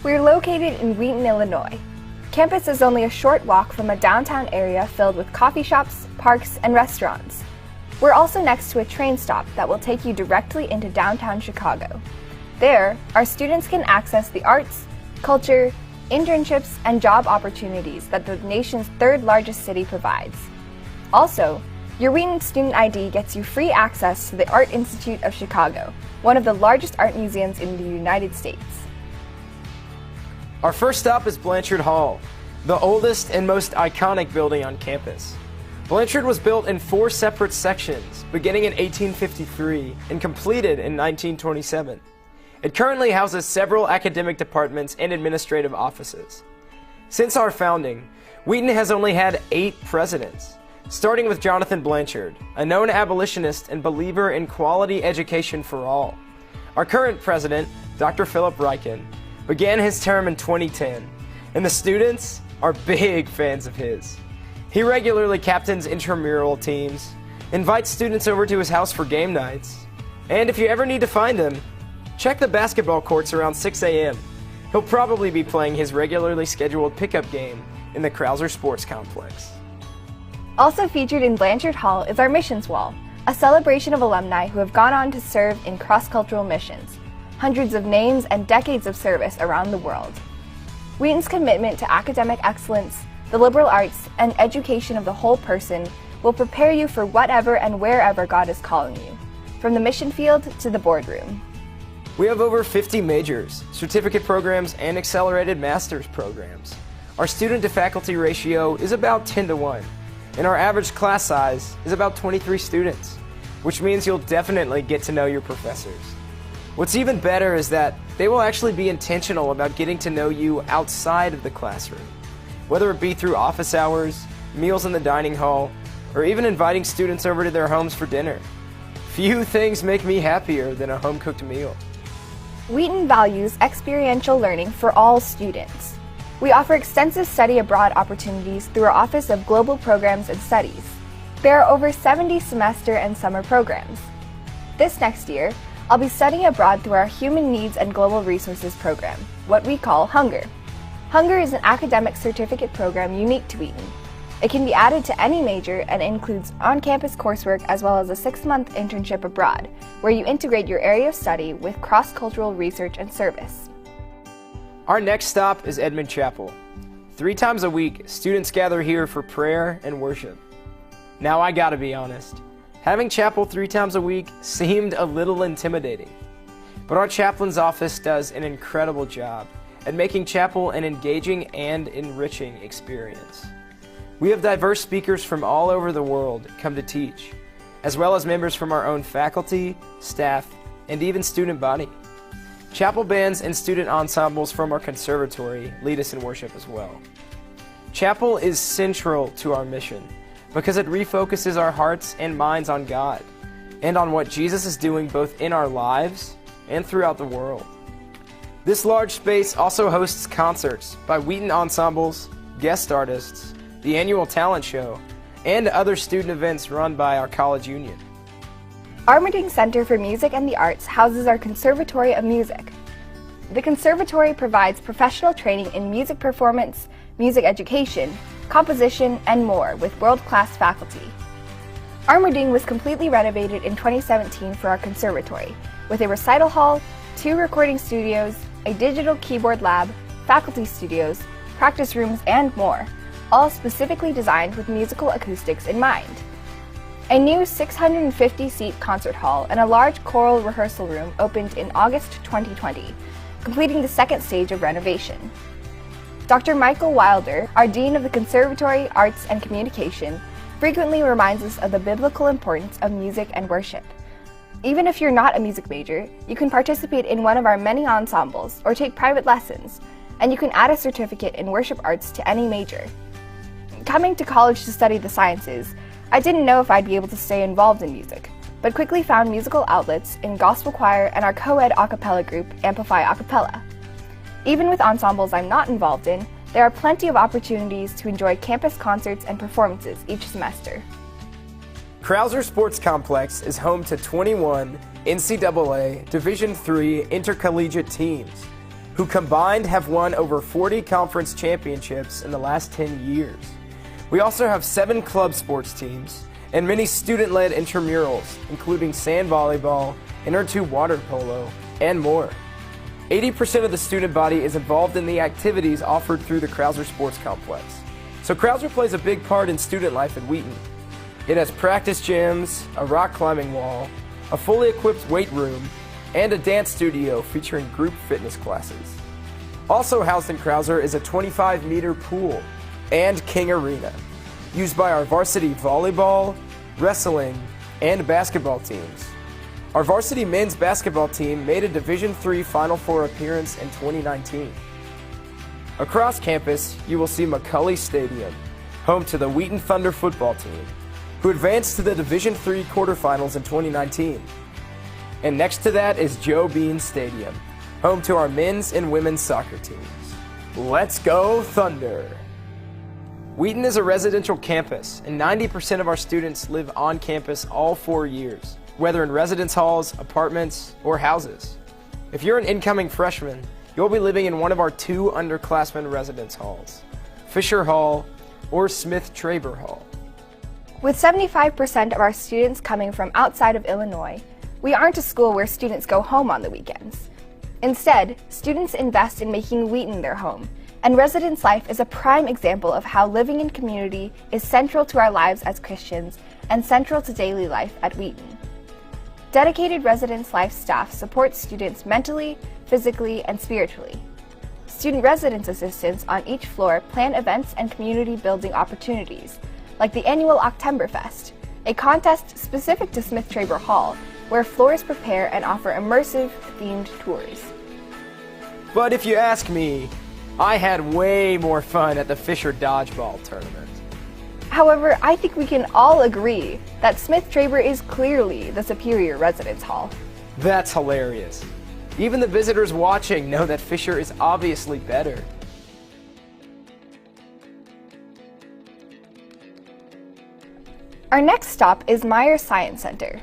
We're located in Wheaton, Illinois. Campus is only a short walk from a downtown area filled with coffee shops, parks, and restaurants. We're also next to a train stop that will take you directly into downtown Chicago. There, our students can access the arts, culture, internships, and job opportunities that the nation's third largest city provides. Also, your Wheaton student ID gets you free access to the Art Institute of Chicago, one of the largest art museums in the United States. Our first stop is Blanchard Hall, the oldest and most iconic building on campus. Blanchard was built in 4 separate sections, beginning in 1853 and completed in 1927. It currently houses several academic departments and administrative offices. Since our founding, Wheaton has only had 8 presidents, starting with Jonathan Blanchard, a known abolitionist and believer in quality education for all. Our current president, Dr. Philip Ryken, began his term in 2010, and the students are big fans of his. He regularly captains intramural teams, invites students over to his house for game nights, and if you ever need to find him, check the basketball courts around 6 a.m. He'll probably be playing his regularly scheduled pickup game in the Krauser Sports Complex. Also featured in Blanchard Hall is our Missions Wall, a celebration of alumni who have gone on to serve in cross-cultural missions. Hundreds of names and decades of service around the world. Wheaton's commitment to academic excellence, the liberal arts, and education of the whole person will prepare you for whatever and wherever God is calling you, from the mission field to the boardroom. We have over 50 majors, certificate programs, and accelerated master's programs. Our student-to-faculty ratio is about 10-to-1, and our average class size is about 23 students, which means you'll definitely get to know your professors. What's even better is that they will actually be intentional about getting to know you outside of the classroom, whether it be through office hours, meals in the dining hall, or even inviting students over to their homes for dinner. Few things make me happier than a home-cooked meal. Wheaton values experiential learning for all students. We offer extensive study abroad opportunities through our Office of Global Programs and Studies. There are over 70 semester and summer programs. This next year, I'll be studying abroad through our Human Needs and Global Resources program, what we call Hunger. Hunger is an academic certificate program unique to Wheaton. It can be added to any major and includes on-campus coursework as well as a 6-month internship abroad, where you integrate your area of study with cross-cultural research and service. Our next stop is Edmond Chapel. 3 times a week, students gather here for prayer and worship. Now I gotta be honest, having chapel 3 times a week seemed a little intimidating. But our chaplain's office does an incredible job at making chapel an engaging and enriching experience. We have diverse speakers from all over the world come to teach, as well as members from our own faculty, staff, and even student body. Chapel bands and student ensembles from our conservatory lead us in worship as well. Chapel is central to our mission because it refocuses our hearts and minds on God and on what Jesus is doing both in our lives and throughout the world. This large space also hosts concerts by Wheaton ensembles, guest artists, the annual talent show, and other student events run by our college union. Armitage Center for Music and the Arts houses our Conservatory of Music. The conservatory provides professional training in music performance, music education, composition, and more with world-class faculty. Armitage was completely renovated in 2017 for our conservatory, with a recital hall, 2 recording studios, a digital keyboard lab, faculty studios, practice rooms, and more, all specifically designed with musical acoustics in mind. A new 650-seat concert hall and a large choral rehearsal room opened in August 2020, completing the 2nd stage of renovation. Dr. Michael Wilder, our Dean of the Conservatory, Arts, and Communication, frequently reminds us of the biblical importance of music and worship. Even if you're not a music major, you can participate in one of our many ensembles or take private lessons, and you can add a certificate in worship arts to any major. Coming to college to study the sciences, I didn't know if I'd be able to stay involved in music, but quickly found musical outlets in gospel choir and our co-ed a cappella group, Amplify A Cappella. Even with ensembles I'm not involved in, there are plenty of opportunities to enjoy campus concerts and performances each semester. Krauser Sports Complex is home to 21 NCAA Division III intercollegiate teams, who combined have won over 40 conference championships in the last 10 years. We also have 7 club sports teams and many student-led intramurals, including sand volleyball, inner tube water polo, and more. 80% of the student body is involved in the activities offered through the Krauser Sports Complex. So Krauser plays a big part in student life at Wheaton. It has practice gyms, a rock climbing wall, a fully equipped weight room, and a dance studio featuring group fitness classes. Also housed in Krauser is a 25-meter pool and King Arena, used by our varsity volleyball, wrestling, and basketball teams. Our varsity men's basketball team made a Division III Final Four appearance in 2019. Across campus, you will see McCulley Stadium, home to the Wheaton Thunder football team, who advanced to the Division III quarterfinals in 2019. And next to that is Joe Bean Stadium, home to our men's and women's soccer teams. Let's go Thunder! Wheaton is a residential campus, and 90% of our students live on campus all 4 years, whether in residence halls, apartments, or houses. If you're an incoming freshman, you'll be living in one of our 2 underclassmen residence halls, Fisher Hall or Smith-Traber Hall. With 75% of our students coming from outside of Illinois, we aren't a school where students go home on the weekends. Instead, students invest in making Wheaton their home, and residence life is a prime example of how living in community is central to our lives as Christians and central to daily life at Wheaton. Dedicated residence life staff supports students mentally, physically, and spiritually. Student residence assistants on each floor plan events and community building opportunities, like the annual Oktoberfest, a contest specific to Smith-Traber Hall, where floors prepare and offer immersive, themed tours. But if you ask me, I had way more fun at the Fisher Dodgeball Tournament. However, I think we can all agree that Smith-Traber is clearly the superior residence hall. That's hilarious. Even the visitors watching know that Fisher is obviously better. Our next stop is Myers Science Center.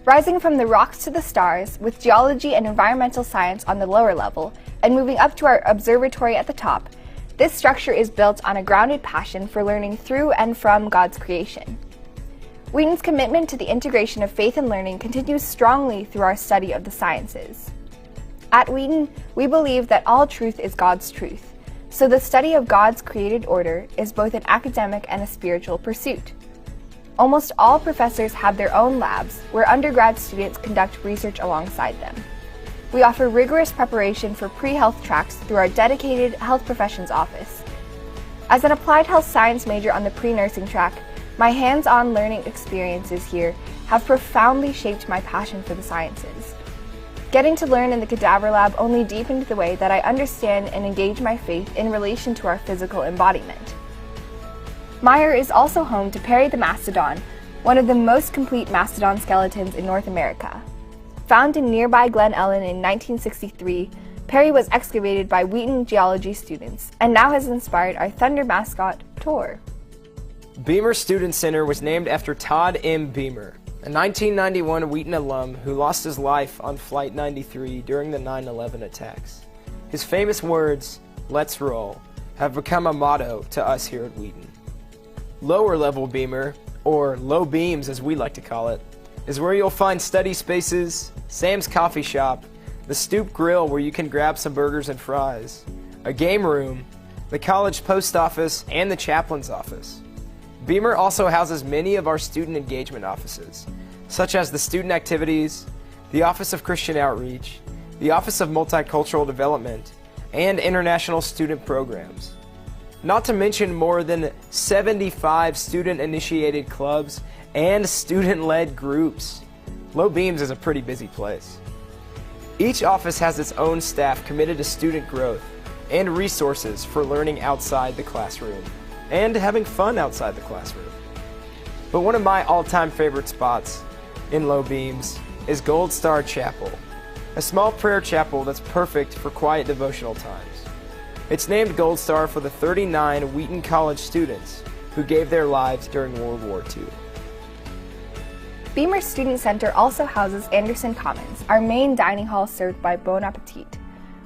Rising from the rocks to the stars, with geology and environmental science on the lower level, and moving up to our observatory at the top, this structure is built on a grounded passion for learning through and from God's creation. Wheaton's commitment to the integration of faith and learning continues strongly through our study of the sciences. At Wheaton, we believe that all truth is God's truth, so the study of God's created order is both an academic and a spiritual pursuit. Almost all professors have their own labs where undergrad students conduct research alongside them. We offer rigorous preparation for pre-health tracks through our dedicated health professions office. As an applied health science major on the pre-nursing track, my hands-on learning experiences here have profoundly shaped my passion for the sciences. Getting to learn in the cadaver lab only deepened the way that I understand and engage my faith in relation to our physical embodiment. Meyer is also home to Perry the Mastodon, one of the most complete mastodon skeletons in North America. Found in nearby Glen Ellen in 1963, Perry was excavated by Wheaton geology students and now has inspired our Thunder mascot, Tor. Beamer Student Center was named after Todd M. Beamer, a 1991 Wheaton alum who lost his life on Flight 93 during the 9/11 attacks. His famous words, "Let's roll," have become a motto to us here at Wheaton. Lower level Beamer, or low beams as we like to call it, is where you'll find study spaces, Sam's Coffee Shop, the Stoop Grill where you can grab some burgers and fries, a game room, the college post office, and the chaplain's office. Beamer also houses many of our student engagement offices, such as the Student Activities, the Office of Christian Outreach, the Office of Multicultural Development, and International Student Programs. Not to mention more than 75 student-initiated clubs and student-led groups. Low Beams is a pretty busy place. Each office has its own staff committed to student growth and resources for learning outside the classroom and having fun outside the classroom. But one of my all-time favorite spots in Low Beams is Gold Star Chapel, a small prayer chapel that's perfect for quiet devotional times. It's named Gold Star for the 39 Wheaton College students who gave their lives during World War II. Beamer Student Center also houses Anderson Commons, our main dining hall served by Bon Appetit.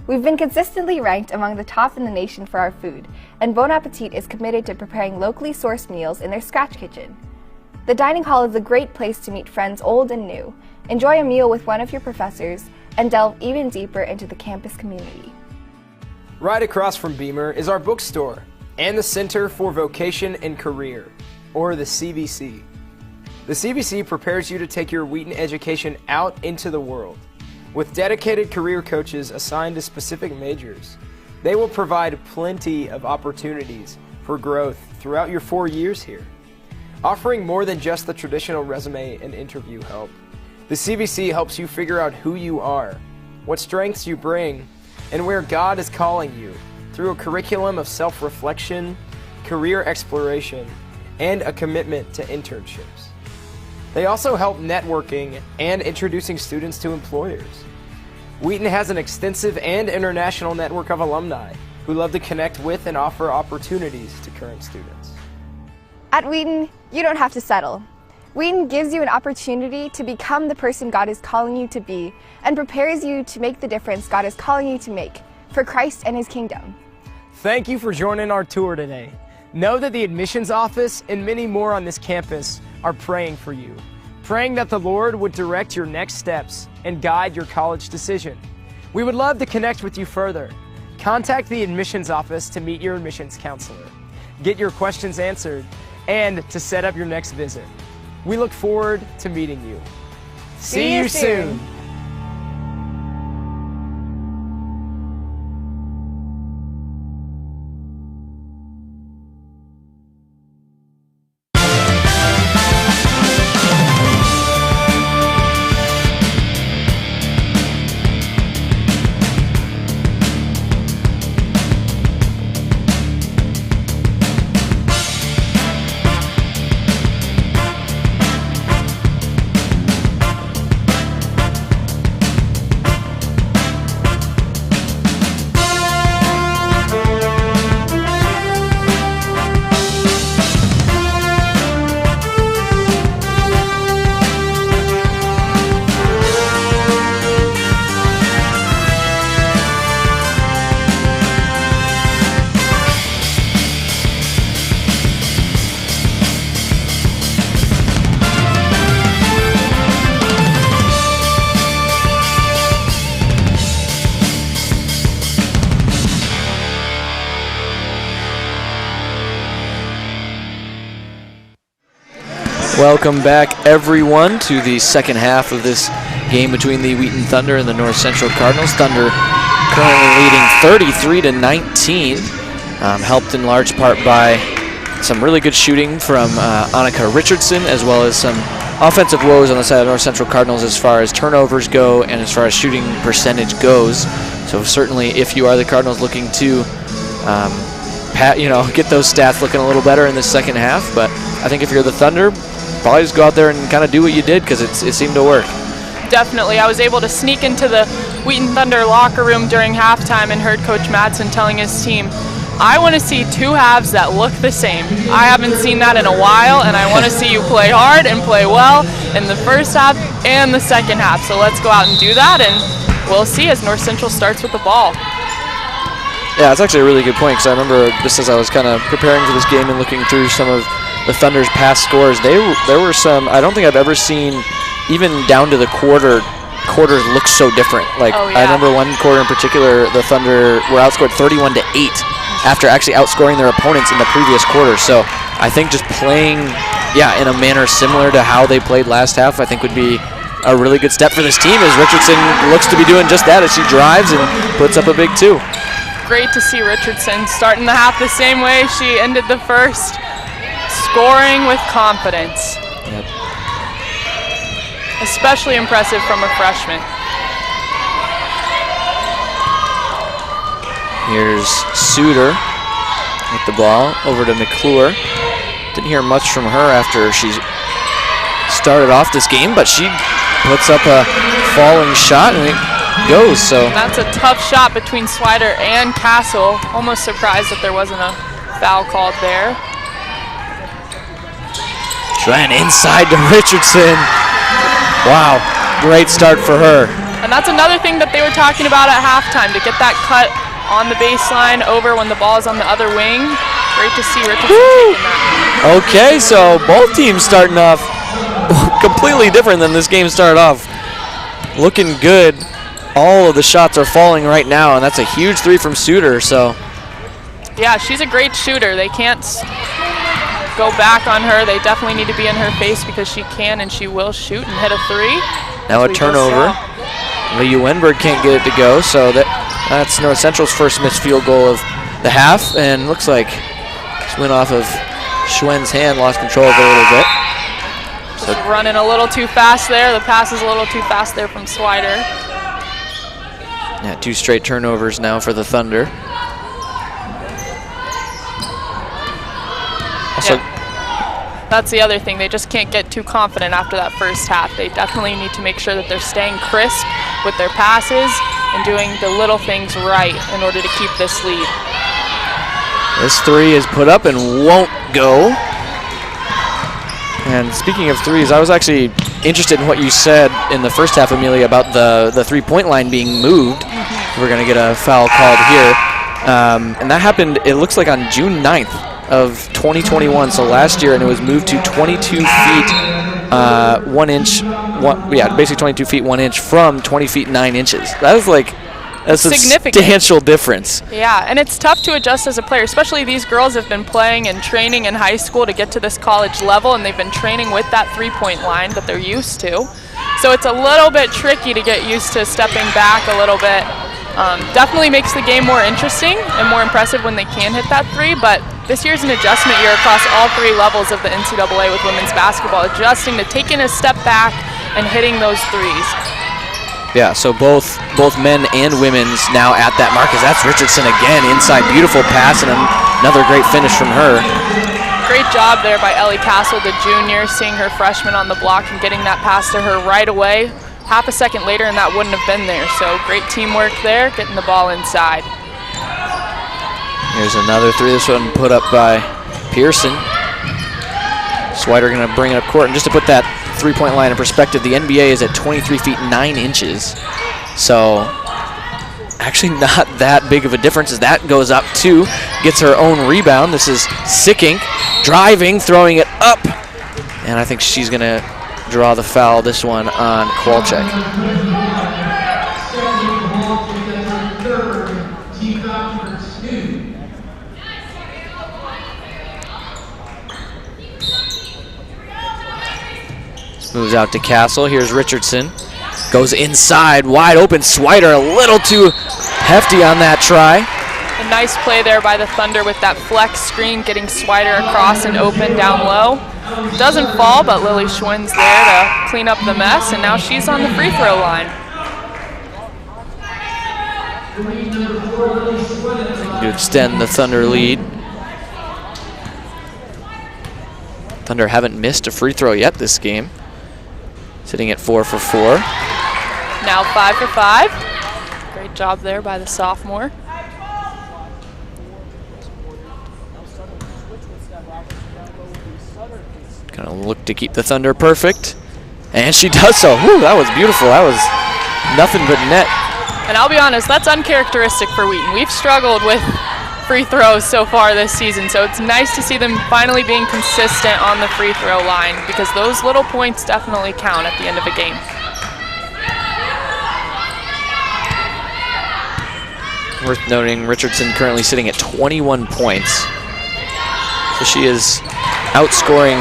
We've been consistently ranked among the top in the nation for our food, and Bon Appetit is committed to preparing locally sourced meals in their scratch kitchen. The dining hall is a great place to meet friends old and new, enjoy a meal with one of your professors, and delve even deeper into the campus community. Right across from Beamer is our bookstore and the Center for Vocation and Career, or the CVC. The CVC prepares you to take your Wheaton education out into the world. With dedicated career coaches assigned to specific majors, they will provide plenty of opportunities for growth throughout your 4 years here. Offering more than just the traditional resume and interview help, the CVC helps you figure out who you are, what strengths you bring, and where God is calling you through a curriculum of self-reflection, career exploration, and a commitment to internships. They also help networking and introducing students to employers. Wheaton has an extensive and international network of alumni who love to connect with and offer opportunities to current students. At Wheaton, you don't have to settle. Wheaton gives you an opportunity to become the person God is calling you to be and prepares you to make the difference God is calling you to make for Christ and His kingdom. Thank you for joining our tour today. Know that the admissions office and many more on this campus are praying for you, praying that the Lord would direct your next steps and guide your college decision. We would love to connect with you further. Contact the admissions office to meet your admissions counselor, get your questions answered, and to set up your next visit. We look forward to meeting you. See you soon. Welcome back, everyone, to the second half of this game between the Wheaton Thunder and the North Central Cardinals. Thunder currently leading 33-19, helped in large part by some really good shooting from Annika Richardson, as well as some offensive woes on the side of North Central Cardinals as far as turnovers go and as far as shooting percentage goes. So certainly, if you are the Cardinals looking to get those stats looking a little better in this second half, but I think if you're the Thunder, probably just go out there and kind of do what you did, because it seemed to work. Definitely. I was able to sneak into the Wheaton Thunder locker room during halftime and heard Coach Madsen telling his team, I want to see two halves that look the same. I haven't seen that in a while, and I want to see you play hard and play well in the first half and the second half. So let's go out and do that, and we'll see as North Central starts with the ball. Yeah, it's actually a really good point, because I remember just as I was kind of preparing for this game and looking through some of the Thunder's past scores, there were some, I don't think I've ever seen, even down to the quarters look so different. Like, I remember one quarter in particular, the Thunder were outscored 31-8 after actually outscoring their opponents in the previous quarter. So I think just playing, in a manner similar to how they played last half, I think would be a really good step for this team, as Richardson looks to be doing just that as she drives and puts up a big two. Great to see Richardson starting the half the same way she ended the first, scoring with confidence. Yep. Especially impressive from a freshman. Here's Suter with the ball over to McClure. Didn't hear much from her after she started off this game, but she puts up a falling shot and it goes. So that's a tough shot between Swider and Castle. Almost surprised that there wasn't a foul called there. Trying inside to Richardson. Wow, great start for her. And that's another thing that they were talking about at halftime, to get that cut on the baseline over when the ball is on the other wing. Great to see Richardson taking that. Okay, so both teams starting off completely different than this game started off. Looking good. All of the shots are falling right now, and that's a huge three from Suter. So yeah, she's a great shooter. They can't go back on her. They definitely need to be in her face, because she can and she will shoot and hit a three. Now a turnover. Lee Wenberg can't get it to go, so that's North Central's first missed field goal of the half, and looks like this went off of Schwen's hand, lost control of it a little bit. Just running a little too fast there. The pass is a little too fast there from Swider. Yeah, 2 straight turnovers now for the Thunder. Also, that's the other thing. They just can't get too confident after that first half. They definitely need to make sure that they're staying crisp with their passes and doing the little things right in order to keep this lead. This three is put up and won't go. And speaking of threes, I was actually interested in what you said in the first half, Amelia, about the three-point line being moved. We're going to get a foul called here. And that happened, it looks like, on June 9th of 2021, so last year, and it was moved to 22 feet 1 inch, basically 22 feet 1 inch from 20 feet 9 inches. That is like a substantial difference. Yeah, and it's tough to adjust as a player, especially these girls have been playing and training in high school to get to this college level, and they've been training with that three-point line that they're used to. So it's a little bit tricky to get used to stepping back a little bit. Definitely makes the game more interesting and more impressive when they can hit that three, but this year's an adjustment year across all 3 levels of the NCAA with women's basketball, adjusting to taking a step back and hitting those threes. Yeah, so both men and women's now at that mark, as that's Richardson again, inside, beautiful pass, and another great finish from her. Great job there by Ellie Castle, the junior, seeing her freshman on the block and getting that pass to her right away. Half a second later, and that wouldn't have been there. So great teamwork there, getting the ball inside. Here's another three. This one put up by Pearson. Swider going to bring it up court. And just to put that three-point line in perspective, the NBA is at 23 feet 9 inches. So actually not that big of a difference as that goes up too. Gets her own rebound. This is Sickink driving, throwing it up. And I think she's going to draw the foul, this one on Kowalczyk. Moves out to Castle. Here's Richardson. Goes inside, wide open. Swider a little too hefty on that try. A nice play there by the Thunder with that flex screen, getting Swider across and open down low. Doesn't fall, but Lily Schwinn's there to clean up the mess, and now she's on the free throw line. To extend the Thunder lead. Thunder haven't missed a free throw yet this game. Sitting at 4 for 4. Now 5 for 5. Great job there by the sophomore. Gonna look to keep the Thunder perfect. And she does so. Whew, that was beautiful. That was nothing but net. And I'll be honest, that's uncharacteristic for Wheaton. We've struggled with free throws so far this season, so it's nice to see them finally being consistent on the free throw line, because those little points definitely count at the end of a game. Worth noting, Richardson currently sitting at 21 points. So she is outscoring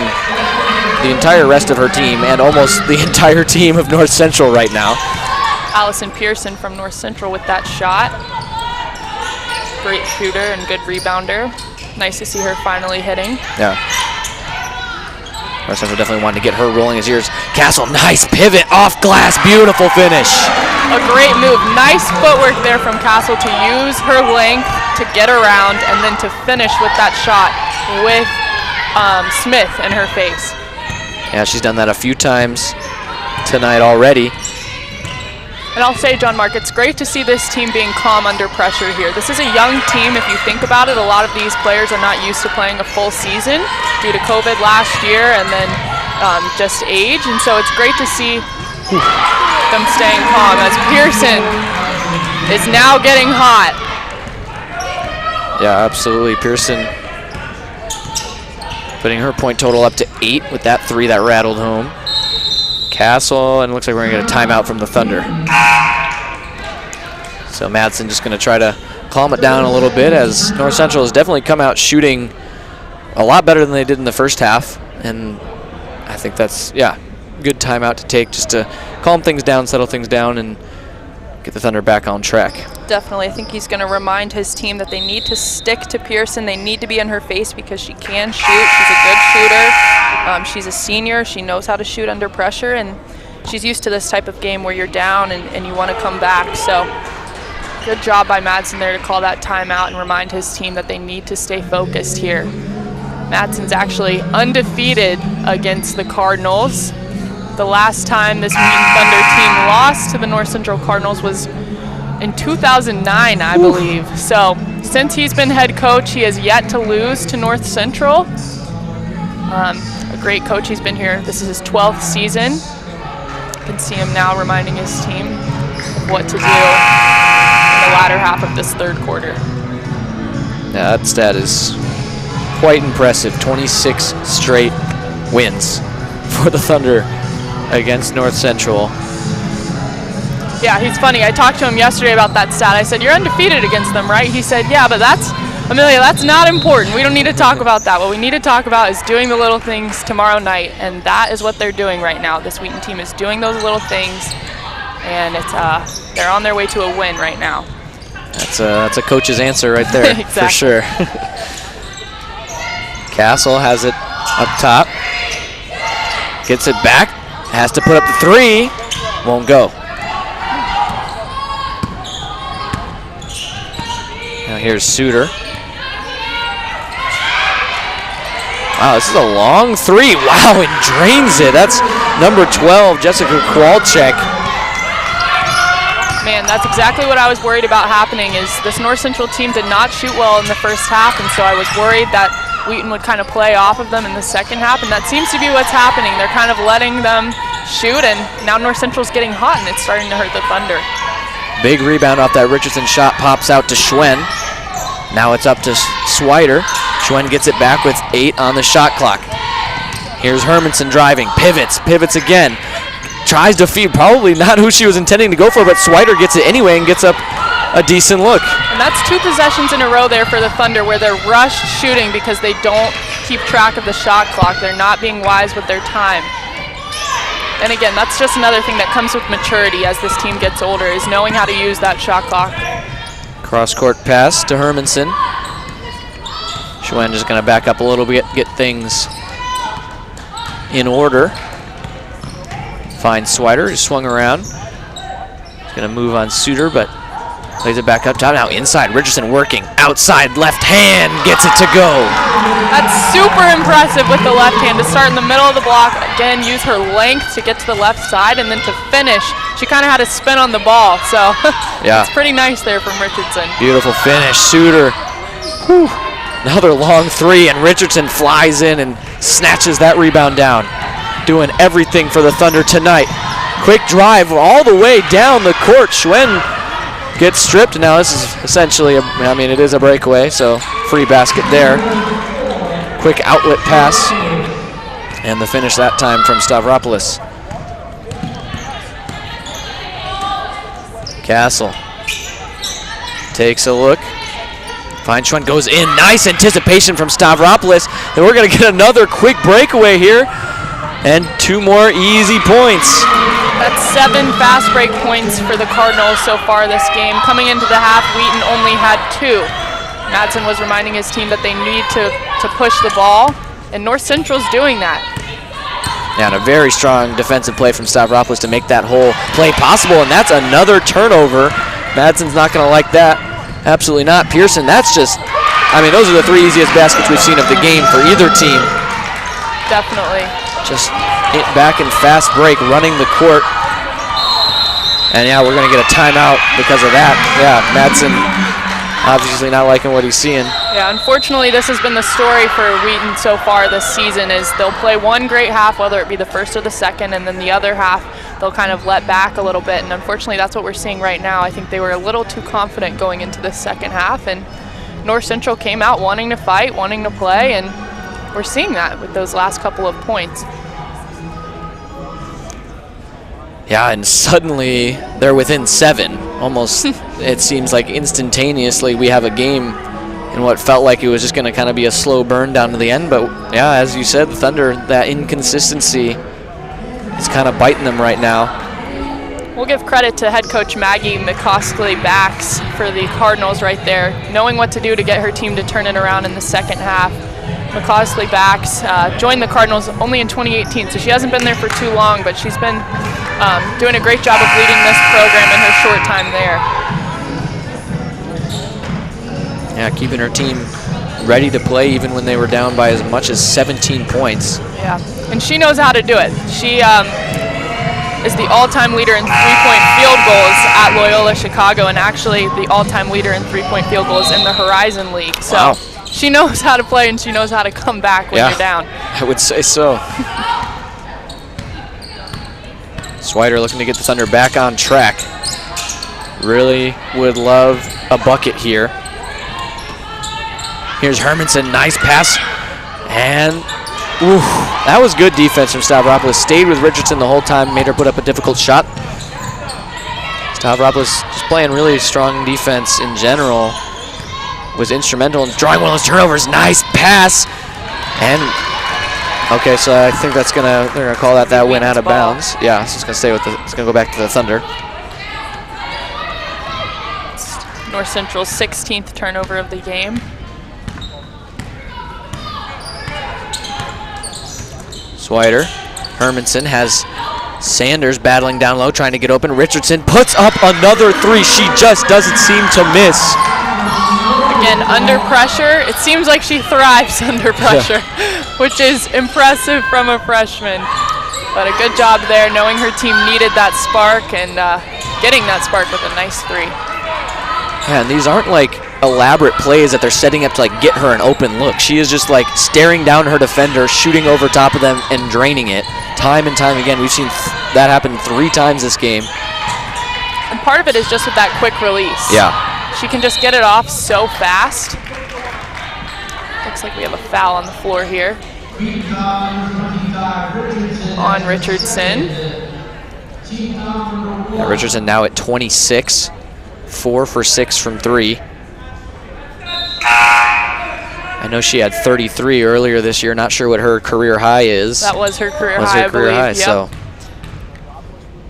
the entire rest of her team and almost the entire team of North Central right now. Allison Pearson from North Central with that shot. Great shooter and good rebounder. Nice to see her finally hitting. Yeah. North Central definitely wanted to get her rolling. As here's Castle, nice pivot off glass, beautiful finish. A great move, nice footwork there from Castle to use her length to get around and then to finish with that shot with Smith in her face. Yeah, she's done that a few times tonight already. And I'll say, John Mark, it's great to see this team being calm under pressure here. This is a young team, if you think about it. A lot of these players are not used to playing a full season due to COVID last year and then just age. And so it's great to see them staying calm as Pearson is now getting hot. Yeah, absolutely. Pearson putting her point total up to 8 with that 3 that rattled home. Castle, and it looks like we're going to get a timeout from the Thunder. So Madsen just going to try to calm it down a little bit, as North Central has definitely come out shooting a lot better than they did in the first half. And I think that's, yeah, good timeout to take just to calm things down, settle things down, and get the Thunder back on track. Definitely. I think he's going to remind his team that they need to stick to Pearson. They need to be in her face because she can shoot. She's a good shooter. She's a senior. She knows how to shoot under pressure, and she's used to this type of game where you're down and you want to come back. So good job by Madsen there to call that timeout and remind his team that they need to stay focused here. Madsen's actually undefeated against the Cardinals. The last time this Wheaton Thunder team lost to the North Central Cardinals was in 2009, I believe. So since he's been head coach, he has yet to lose to North Central. A great coach. He's been here. This is his 12th season. You can see him now reminding his team of what to do in the latter half of this third quarter. Yeah, that stat is quite impressive. 26 straight wins for the Thunder against North Central. Yeah, he's funny. I talked to him yesterday about that stat. I said, you're undefeated against them, right? He said, yeah, but that's, Amelia, that's not important. We don't need to talk about that. What we need to talk about is doing the little things tomorrow night, and that is what they're doing right now. This Wheaton team is doing those little things, and it's they're on their way to a win right now. That's a coach's answer right there, for sure. Castle has it up top. Gets it back. Has to put up the 3. Won't go. Now here's Suter. Wow, this is a long 3. Wow, it drains it. That's number 12, Jessica Kowalczyk. Man, that's exactly what I was worried about happening, is this North Central team did not shoot well in the first half, and so I was worried that Wheaton would kind of play off of them in the second half, and that seems to be what's happening. They're kind of letting them shoot, and now North Central's getting hot, and it's starting to hurt the Thunder. Big rebound off that Richardson shot, pops out to Schwen. Now it's up to Swider. Schwen gets it back with 8 on the shot clock. Here's Hermanson driving, pivots again. Tries to feed, probably not who she was intending to go for, but Swider gets it anyway and gets up a decent look. And that's 2 possessions in a row there for the Thunder where they're rushed shooting because they don't keep track of the shot clock. They're not being wise with their time. And again, that's just another thing that comes with maturity as this team gets older, is knowing how to use that shot clock. Cross-court pass to Hermanson. Schwen just going to back up a little bit, get things in order. Finds Swider, who swung around. He's going to move on Suter, but plays it back up top. Now inside, Richardson working. Outside, left hand, gets it to go. That's super impressive with the left hand to start in the middle of the block. Again, use her length to get to the left side, and then to finish. She kind of had a spin on the ball, so yeah, it's pretty nice there from Richardson. Beautiful finish. Suter. Whew. Another long three, and Richardson flies in and snatches that rebound down. Doing everything for the Thunder tonight. Quick drive all the way down the court. Schwen gets stripped. Now this is essentially, it is a breakaway, so free basket there. Quick outlet pass, and the finish that time from Stavropoulos. Castle takes a look. Finds Schwen, goes in. Nice anticipation from Stavropoulos. And we're going to get another quick breakaway here, and 2 more easy points. That's 7 fast break points for the Cardinals so far this game. Coming into the half, Wheaton only had 2. Madsen was reminding his team that they need to push the ball, and North Central's doing that. Yeah, and a very strong defensive play from Stavropoulos to make that whole play possible, and that's another turnover. Madsen's not going to like that. Absolutely not. Pearson, that's just, those are the 3 easiest baskets we've seen of the game for either team. Definitely. Just hit back and fast break, running the court. And yeah, we're going to get a timeout because of that. Yeah, Madsen obviously not liking what he's seeing. Yeah, unfortunately, this has been the story for Wheaton so far this season, is they'll play one great half, whether it be the first or the second, and then the other half they'll kind of let back a little bit. And unfortunately, that's what we're seeing right now. I think they were a little too confident going into the second half, and North Central came out wanting to fight, wanting to play, and we're seeing that with those last couple of points. Yeah, and suddenly they're within 7. Almost, it seems like instantaneously we have a game in what felt like it was just going to kind of be a slow burn down to the end. But yeah, as you said, the Thunder, that inconsistency is kind of biting them right now. We'll give credit to head coach Maggie McCoskley-Bax for the Cardinals right there, knowing what to do to get her team to turn it around in the second half. McCoskley-Bax joined the Cardinals only in 2018, so she hasn't been there for too long, but she's been doing a great job of leading this program in her short time there. Yeah, keeping her team ready to play even when they were down by as much as 17 points. Yeah, and she knows how to do it. She is the all-time leader in three-point field goals at Loyola Chicago, and actually the all-time leader in three-point field goals in the Horizon League. So wow. She knows how to play, and she knows how to come back when you're down. I would say so. Swider looking to get the Thunder back on track. Really would love a bucket here. Here's Hermanson, nice pass. And oof, that was good defense from Stavropoulos. Stayed with Richardson the whole time, made her put up a difficult shot. Stavropoulos just playing really strong defense in general. Was instrumental in drawing one of those turnovers. Nice pass. And okay, so I think they're gonna call that went out of bounds. Yeah, so it's gonna stay with it's gonna go back to the Thunder. North Central's 16th turnover of the game. Swider. Hermanson has Sanders battling down low, trying to get open. Richardson puts up another 3. She just doesn't seem to miss. Again, under pressure, it seems like she thrives under pressure, which is impressive from a freshman. But a good job there, knowing her team needed that spark and getting that spark with a nice 3. Yeah, and these aren't like elaborate plays that they're setting up to like get her an open look. She is just like staring down her defender, shooting over top of them and draining it time and time again. We've seen that happen 3 times this game. And part of it is just with that quick release. Yeah. She can just get it off so fast. Looks like we have a foul on the floor here. On Richardson. Yeah, Richardson now at 26. 4 for 6 from 3. I know she had 33 earlier this year. Not sure what her career high is. That was her career high, I believe. Yep. So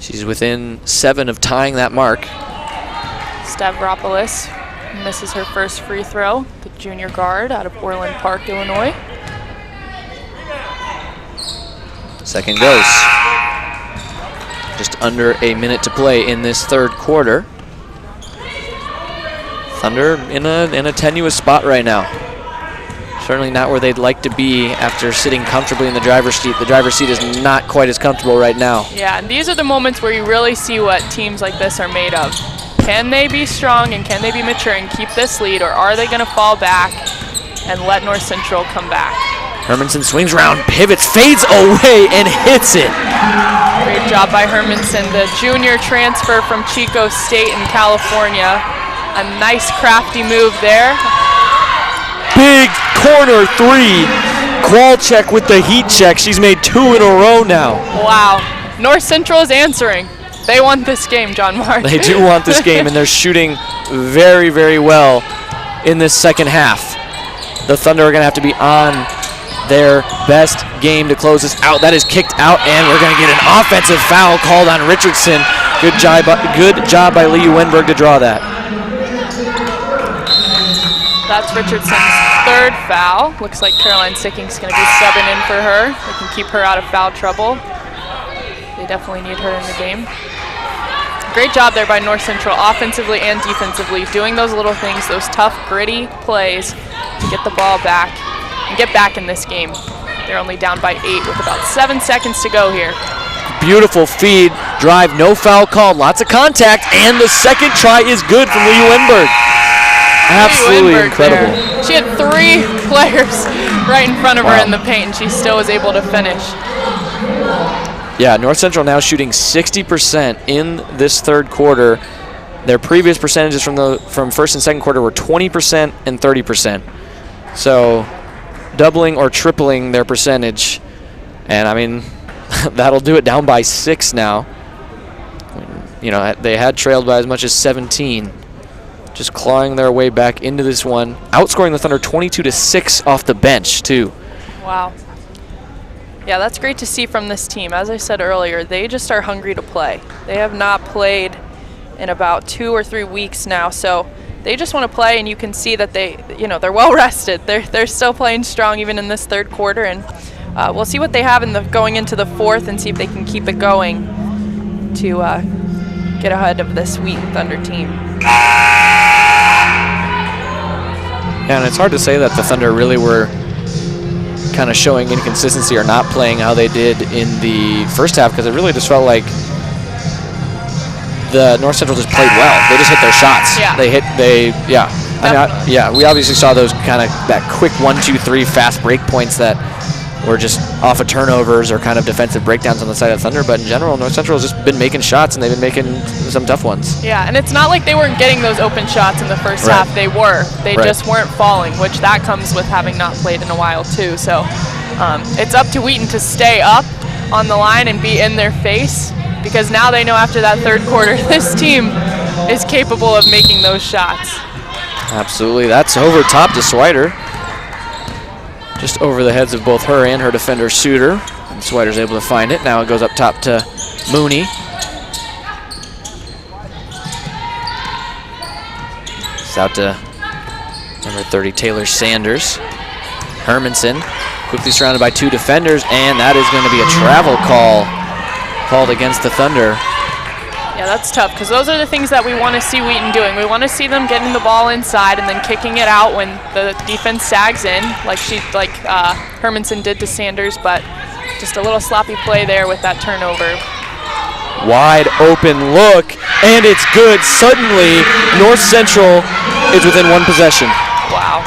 She's within 7 of tying that mark. Stavropoulos misses her first free throw, the junior guard out of Orland Park, Illinois. Second goes. Just under a minute to play in this third quarter. Thunder in a tenuous spot right now. Certainly not where they'd like to be after sitting comfortably in the driver's seat. The driver's seat is not quite as comfortable right now. Yeah, and these are the moments where you really see what teams like this are made of. Can they be strong and can they be mature and keep this lead, or are they going to fall back and let North Central come back? Hermanson swings around, pivots, fades away, and hits it. Great job by Hermanson, the junior transfer from Chico State in California. A nice crafty move there. Big corner three. Kwalchek with the heat check. She's made 2 in a row now. Wow. North Central is answering. They want this game, John Mark. They do want this game, and they're shooting very, very well in this second half. The Thunder are going to have to be on their best game to close this out. That is kicked out, and we're going to get an offensive foul called on Richardson. Good job by Lee Wenberg to draw that. That's Richardson's third foul. Looks like Caroline Sicking's going to be subbing in for her. They can keep her out of foul trouble. They definitely need her in the game. Great job there by North Central, offensively and defensively, doing those little things, those tough, gritty plays to get the ball back and get back in this game. They're only down by 8 with about 7 seconds to go here. Beautiful feed, drive, no foul called, lots of contact, and the second try is good from Lee Wenberg. Absolutely incredible. There. She had 3 players right in front of her in the paint, and she still was able to finish. Yeah, North Central now shooting 60% in this third quarter. Their previous percentages from first and second quarter were 20% and 30%. So doubling or tripling their percentage. And I mean, that'll do it, down by 6 now. You know, they had trailed by as much as 17. Just clawing their way back into this one. Outscoring the Thunder 22-6 off the bench, too. Wow. Yeah, that's great to see from this team. As I said earlier, they just are hungry to play. They have not played in about 2 or 3 weeks now, so they just want to play, and you can see that they're well rested. They're still playing strong even in this third quarter, and we'll see what they have going into the fourth and see if they can keep it going to get ahead of this Wheaton Thunder team. Yeah, and it's hard to say that the Thunder really were kind of showing inconsistency or not playing how they did in the first half, because it really just felt like the North Central just played well. They just hit their shots. Yeah. We obviously saw those kind of that quick 1-2-3 fast break points that were just off of turnovers or kind of defensive breakdowns on the side of Thunder, but in general, North Central has just been making shots, and they've been making some tough ones. Yeah, and it's not like they weren't getting those open shots in the first half. They were. They just weren't falling, which that comes with having not played in a while, too. So it's up to Wheaton to stay up on the line and be in their face, because now they know after that third quarter, this team is capable of making those shots. Absolutely. That's over top to Swider. Just over the heads of both her and her defender, Suter. And Swider's able to find it. Now it goes up top to Mooney. It's out to number 30, Taylor Sanders. Hermanson quickly surrounded by 2 defenders, and that is going to be a travel call called against the Thunder. Yeah, that's tough, because those are the things that we want to see Wheaton doing. We want to see them getting the ball inside and then kicking it out when the defense sags in, like Hermanson did to Sanders, but just a little sloppy play there with that turnover. Wide open look, and it's good. Suddenly, North Central is within 1 possession. Wow.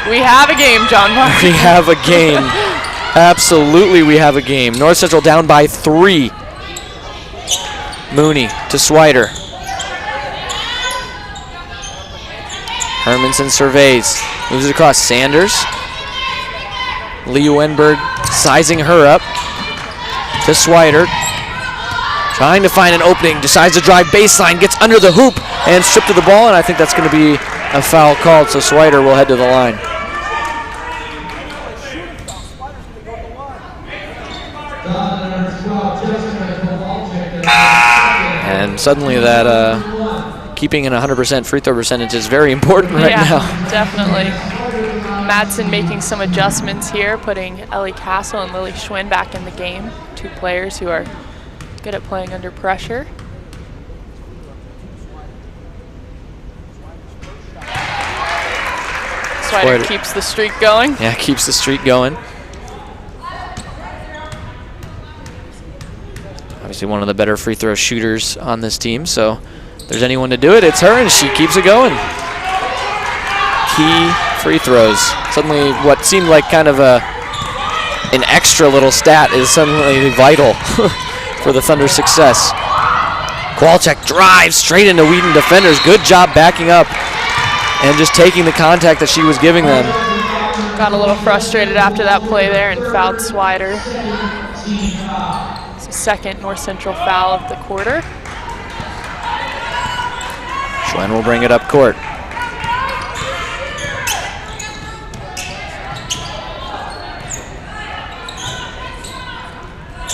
We have a game, John Mark. We have a game. Absolutely, we have a game. North Central down by 3. Mooney to Swider. Hermanson surveys, moves it across. Sanders. Lee Wenberg sizing her up to Swider. Trying to find an opening, decides to drive baseline, gets under the hoop and stripped of the ball, and I think that's going to be a foul called, so Swider will head to the line. And suddenly that keeping an 100% free throw percentage is very important right now. Definitely. Madsen making some adjustments here, putting Ellie Castle and Lily Schwinn back in the game. 2 players who are good at playing under pressure. Swider keeps the streak going. Yeah, keeps the streak going. Obviously one of the better free throw shooters on this team, so if there's anyone to do it, it's her, and she keeps it going. Key free throws. Suddenly what seemed like kind of an extra little stat is suddenly vital for the Thunder's success. Kowalczyk drives straight into Wheaton defenders. Good job backing up and just taking the contact that she was giving them. Got a little frustrated after that play there and fouled Swider. It's the second North Central foul of the quarter. Schwinn will bring it up court.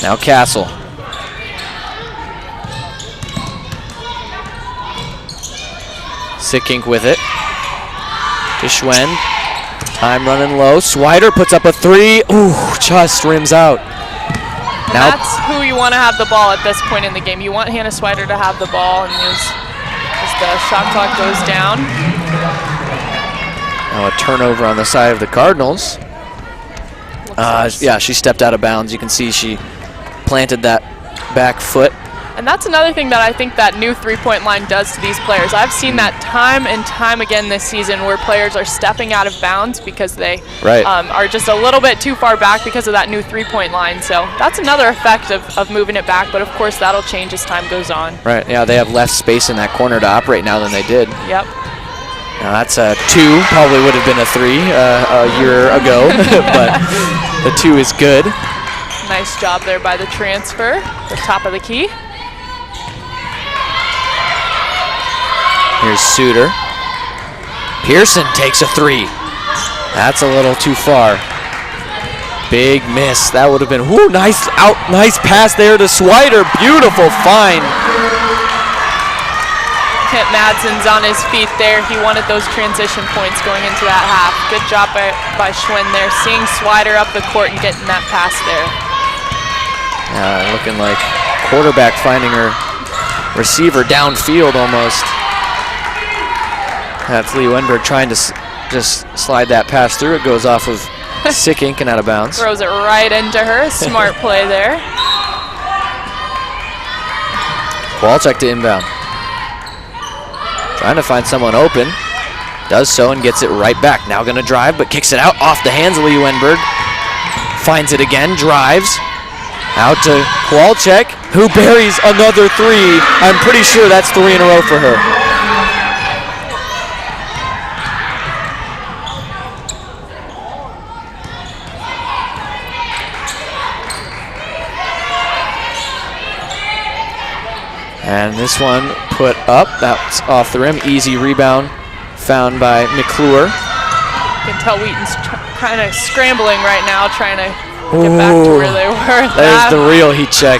Now Castle. Sickink with it. To Schwinn. Time running low. Swider puts up a 3. Ooh, just rims out. Now that's who you want to have the ball at this point in the game. You want Hannah Swider to have the ball, and as the shot clock goes down. Now a turnover on the side of the Cardinals. Yeah, she stepped out of bounds. You can see she planted that back foot. And that's another thing that I think that new three-point line does to these players. I've seen that time and time again this season where players are stepping out of bounds because they are just a little bit too far back because of that new three-point line. So that's another effect of moving it back, but of course that'll change as time goes on. Right, yeah, they have less space in that corner to operate now than they did. Yep. Now that's a 2, probably would have been a 3 a year ago, but the 2 is good. Nice job there by the transfer, the top of the key. Here's Suter. Pearson takes a 3. That's a little too far. Big miss. That would have been, whoo, nice pass there to Swider. Beautiful find. Kent Madsen's on his feet there. He wanted those transition points going into that half. Good job by Schwinn there, seeing Swider up the court and getting that pass there. Looking like quarterback finding her receiver downfield almost. That's Lee Wenberg trying to just slide that pass through. It goes off of Sickink and out of bounds. Throws it right into her. Smart play there. Kowalczyk to inbound. Trying to find someone open. Does so and gets it right back. Now going to drive, but kicks it out off the hands of Lee Wenberg. Finds it again, drives. Out to Kowalczyk, who buries another 3. I'm pretty sure that's 3 in a row for her. And this one put up. That's off the rim. Easy rebound found by McClure. You can tell Wheaton's kind of scrambling right now, trying to get back to where they were. There's the real heat check.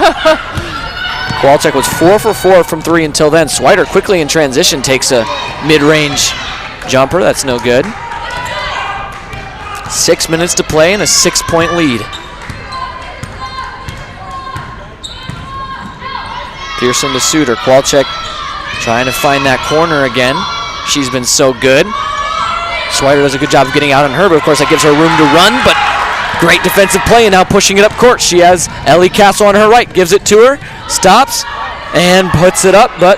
Kowalczyk was 4 for 4 from 3 until then. Swider quickly in transition takes a mid-range jumper. That's no good. 6 minutes to play and a 6-point lead. Pearson to Suter. Kowalczyk trying to find that corner again. She's been so good. Swider does a good job of getting out on her, but of course that gives her room to run, but great defensive play and now pushing it up court. She has Ellie Castle on her right, gives it to her, stops, and puts it up, but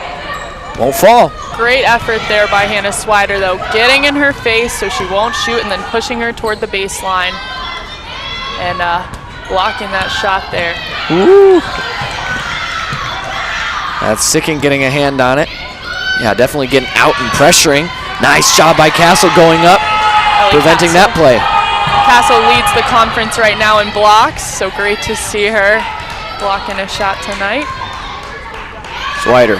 won't fall. Great effort there by Hannah Swider, though, getting in her face so she won't shoot and then pushing her toward the baseline and blocking that shot there. Ooh. That's Sickink getting a hand on it. Yeah, definitely getting out and pressuring. Nice job by Castle going up, preventing that play. Castle leads the conference right now in blocks, so great to see her blocking a shot tonight. Swider.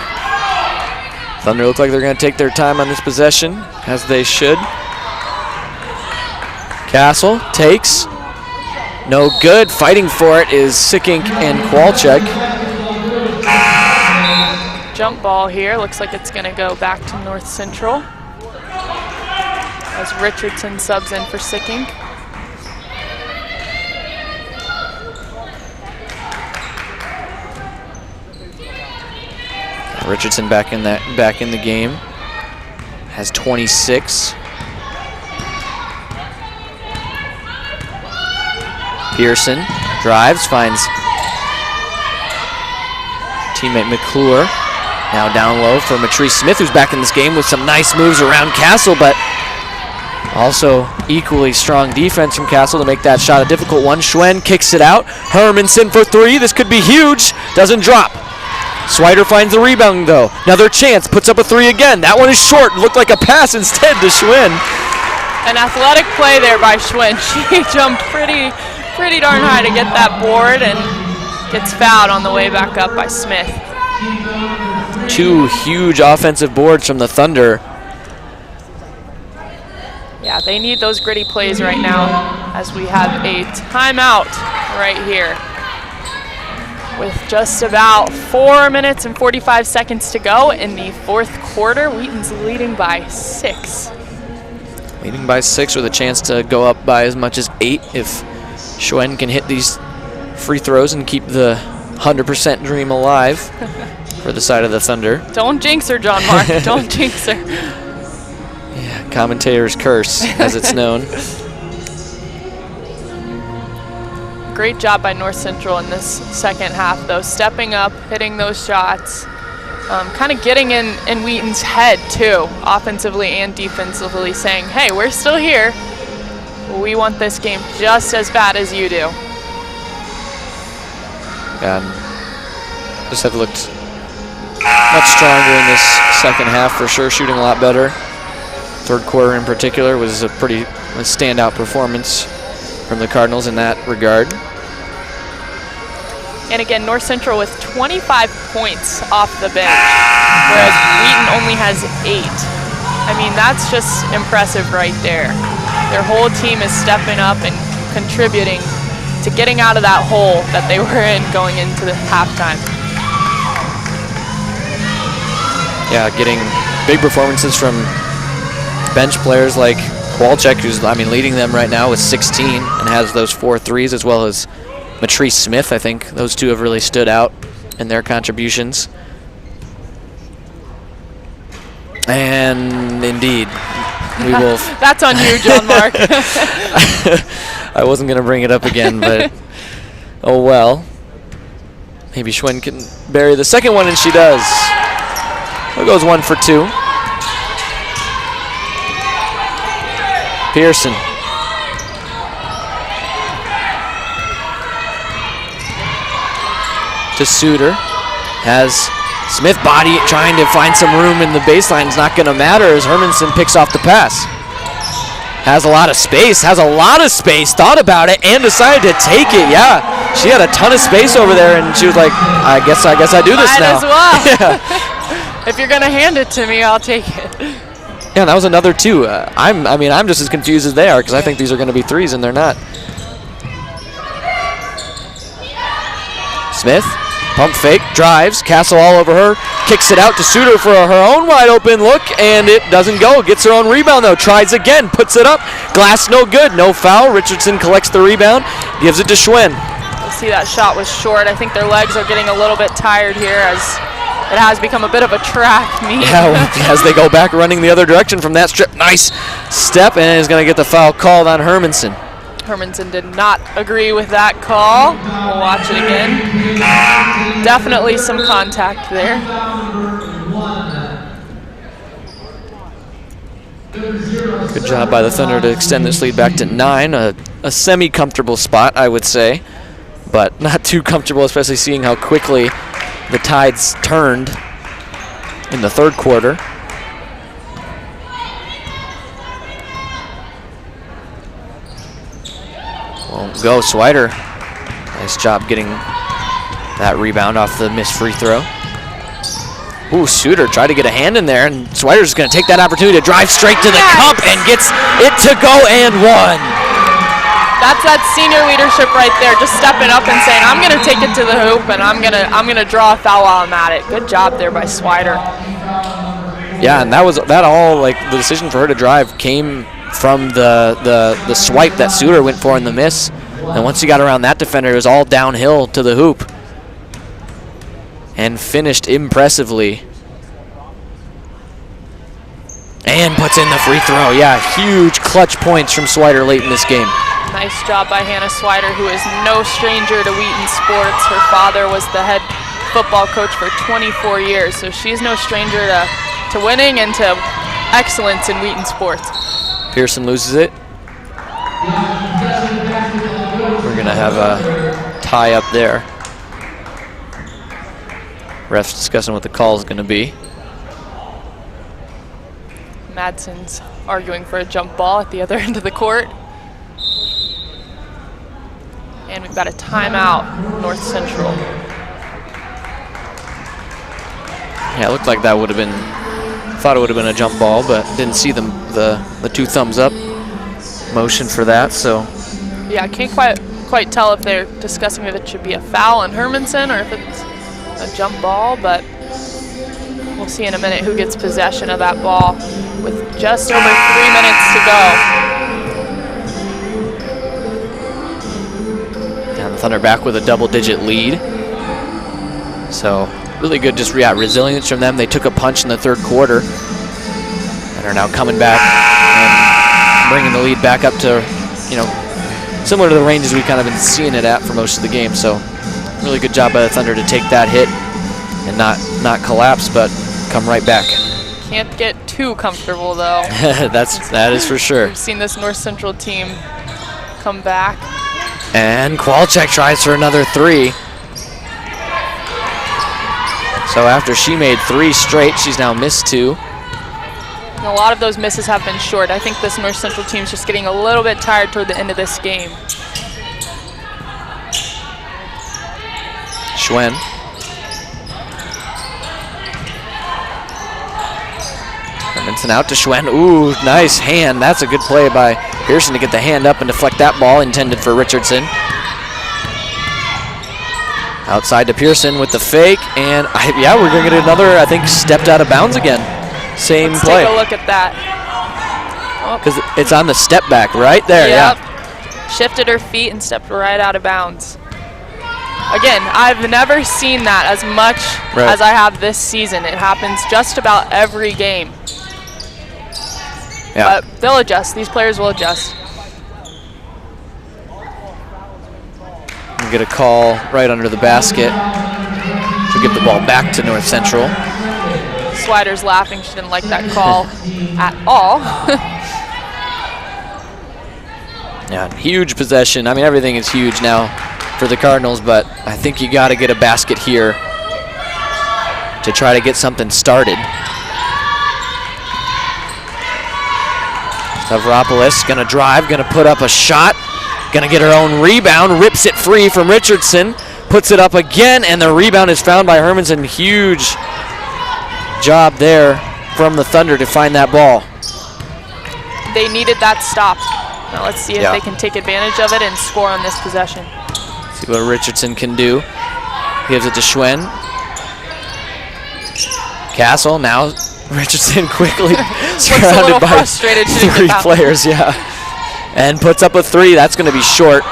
Thunder look like they're going to take their time on this possession, as they should. Castle takes, No good. Fighting for it is Sikink and Kowalczyk. Jump ball here. Looks like it's going to go back to North Central as Richardson subs in for Sikink. Richardson back in the game. Has 26. Pearson drives, finds teammate McClure. Now down low for Matrice Smith, who's back in this game with some nice moves around Castle, but also equally strong defense from Castle to make that shot a difficult one. Schwen kicks it out. Hermanson for three. This could be huge. Doesn't drop. Swider finds the rebound though. Another chance, puts up a three again. That one is short. Looked like a pass instead to Schwen. An athletic play there by Schwen. She jumped pretty darn high to get that board and gets fouled on the way back up by Smith. Two huge offensive boards from the Thunder. Yeah, they need those gritty plays right now as we have a timeout right here. With just about 4 minutes and 45 seconds to go in the fourth quarter, Wheaton's leading by 6. Leading by 6 with a chance to go up by as much as 8 if Schwen can hit these free throws and keep the 100% dream alive for the side of the Thunder. Don't jinx her, John Mark. Don't jinx her. Yeah, commentator's curse, as it's known. Great job by North Central in this second half, though, stepping up, hitting those shots, kind of getting in Wheaton's head, too, offensively and defensively, saying, hey, we're still here. We want this game just as bad as you do. And just have looked much stronger in this second half for sure, shooting a lot better. Third quarter in particular was a pretty standout performance from the Cardinals in that regard. And again, North Central with 25 points off the bench, whereas Wheaton only has 8. I mean, that's just impressive right there. Their whole team is stepping up and contributing to getting out of that hole that they were in going into the halftime. Yeah, getting big performances from bench players like Kowalczyk, who's leading them right now with 16 and has those 4 threes, as well as Matrice Smith. I think those two have really stood out in their contributions. And indeed, we will. That's on you, John Mark. I wasn't going to bring it up again, but oh well. Maybe Schwen can bury the second one, and she does. It goes 1 for 2. Pearson. To Suter. Has Smith body trying to find some room in the baseline. It's not going to matter as Hermanson picks off the pass. Has a lot of space, thought about it, and decided to take it. Yeah, she had a ton of space over there, and she was like, I guess I do this now. Might as well. Yeah. If you're going to hand it to me, I'll take it. Yeah, and that was another 2. I'm just as confused as they are because I think these are going to be 3s, and they're not. Smith, pump fake, drives, Castle all over her, kicks it out to Suter for her own wide open look, and it doesn't go. Gets her own rebound though, tries again, puts it up. Glass no good, no foul. Richardson collects the rebound, gives it to Schwen. You'll see that shot was short. I think their legs are getting a little bit tired here as it has become a bit of a track meet. Yeah, as they go back running the other direction from that strip. Nice step, and is going to get the foul called on Hermanson. Hermanson did not agree with that call. We'll watch it again. Definitely some contact there. Good job by the Thunder to extend this lead back to 9. A semi-comfortable spot, I would say, but not too comfortable, especially seeing how quickly the Tides turned in the third quarter. Won't go. Swider. Nice job getting that rebound off the missed free throw. Ooh, Suter tried to get a hand in there, and Swider's going to take that opportunity to drive straight to the cup and gets it to go and one. That's that senior leadership right there, just stepping up and saying, I'm going to take it to the hoop, and I'm gonna draw a foul while I'm at it. Good job there by Swider. Yeah, and that all, like, the decision for her to drive came from the swipe that Suter went for in the miss. And once you got around that defender, it was all downhill to the hoop. And finished impressively. And puts in the free throw. Yeah, huge clutch points from Swider late in this game. Nice job by Hannah Swider, who is no stranger to Wheaton sports. Her father was the head football coach for 24 years, so she's no stranger to winning and to excellence in Wheaton sports. Pearson loses it. We're going to have a tie up there. Ref's discussing what the call is going to be. Madsen's arguing for a jump ball at the other end of the court. And we've got a timeout, North Central. Yeah, it looked like that would have been, thought it would have been a jump ball, but didn't see the two thumbs up motion for that, so. Yeah, I can't quite tell if they're discussing if it should be a foul on Hermanson or if it's a jump ball, but we'll see in a minute who gets possession of that ball with just over 3 minutes to go. And the Thunder back with a double-digit lead. So really good, just resilience from them. They took a punch in the third quarter and are now coming back and bringing the lead back up to, similar to the ranges we've kind of been seeing it at for most of the game. So really good job by the Thunder to take that hit and not collapse, but come right back. Can't get too comfortable though. that is for sure. We've seen this North Central team come back. And Kowalczyk tries for another three. So after she made 3 straight, she's now missed 2. And a lot of those misses have been short. I think this North Central team's just getting a little bit tired toward the end of this game. Schwen. Hermanson out to Schwen. Ooh, nice hand. That's a good play by Pearson to get the hand up and deflect that ball intended for Richardson. Outside to Pearson with the fake, and we're going to get another, I think, stepped out of bounds again. Same play. Let's take a look at that. Because it's on the step back right there, yep. Yeah. Shifted her feet and stepped right out of bounds. Again, I've never seen that as much as I have this season. It happens just about every game. Yeah. But they'll adjust. These players will adjust. We'll get a call right under the basket. She'll give the ball back to North Central. Swider's laughing. She didn't like that call at all. Yeah, huge possession. I mean, everything is huge now for the Cardinals, but I think you got to get a basket here to try to get something started. Stavropoulos gonna drive, gonna put up a shot, gonna get her own rebound, rips it free from Richardson, puts it up again, and the rebound is found by Hermanson. Huge job there from the Thunder to find that ball. They needed that stop. Now let's see if they can take advantage of it and score on this possession. See what Richardson can do. Gives it to Schwen. Castle, now Richardson quickly surrounded by 3 players, and puts up a 3. That's going to be short.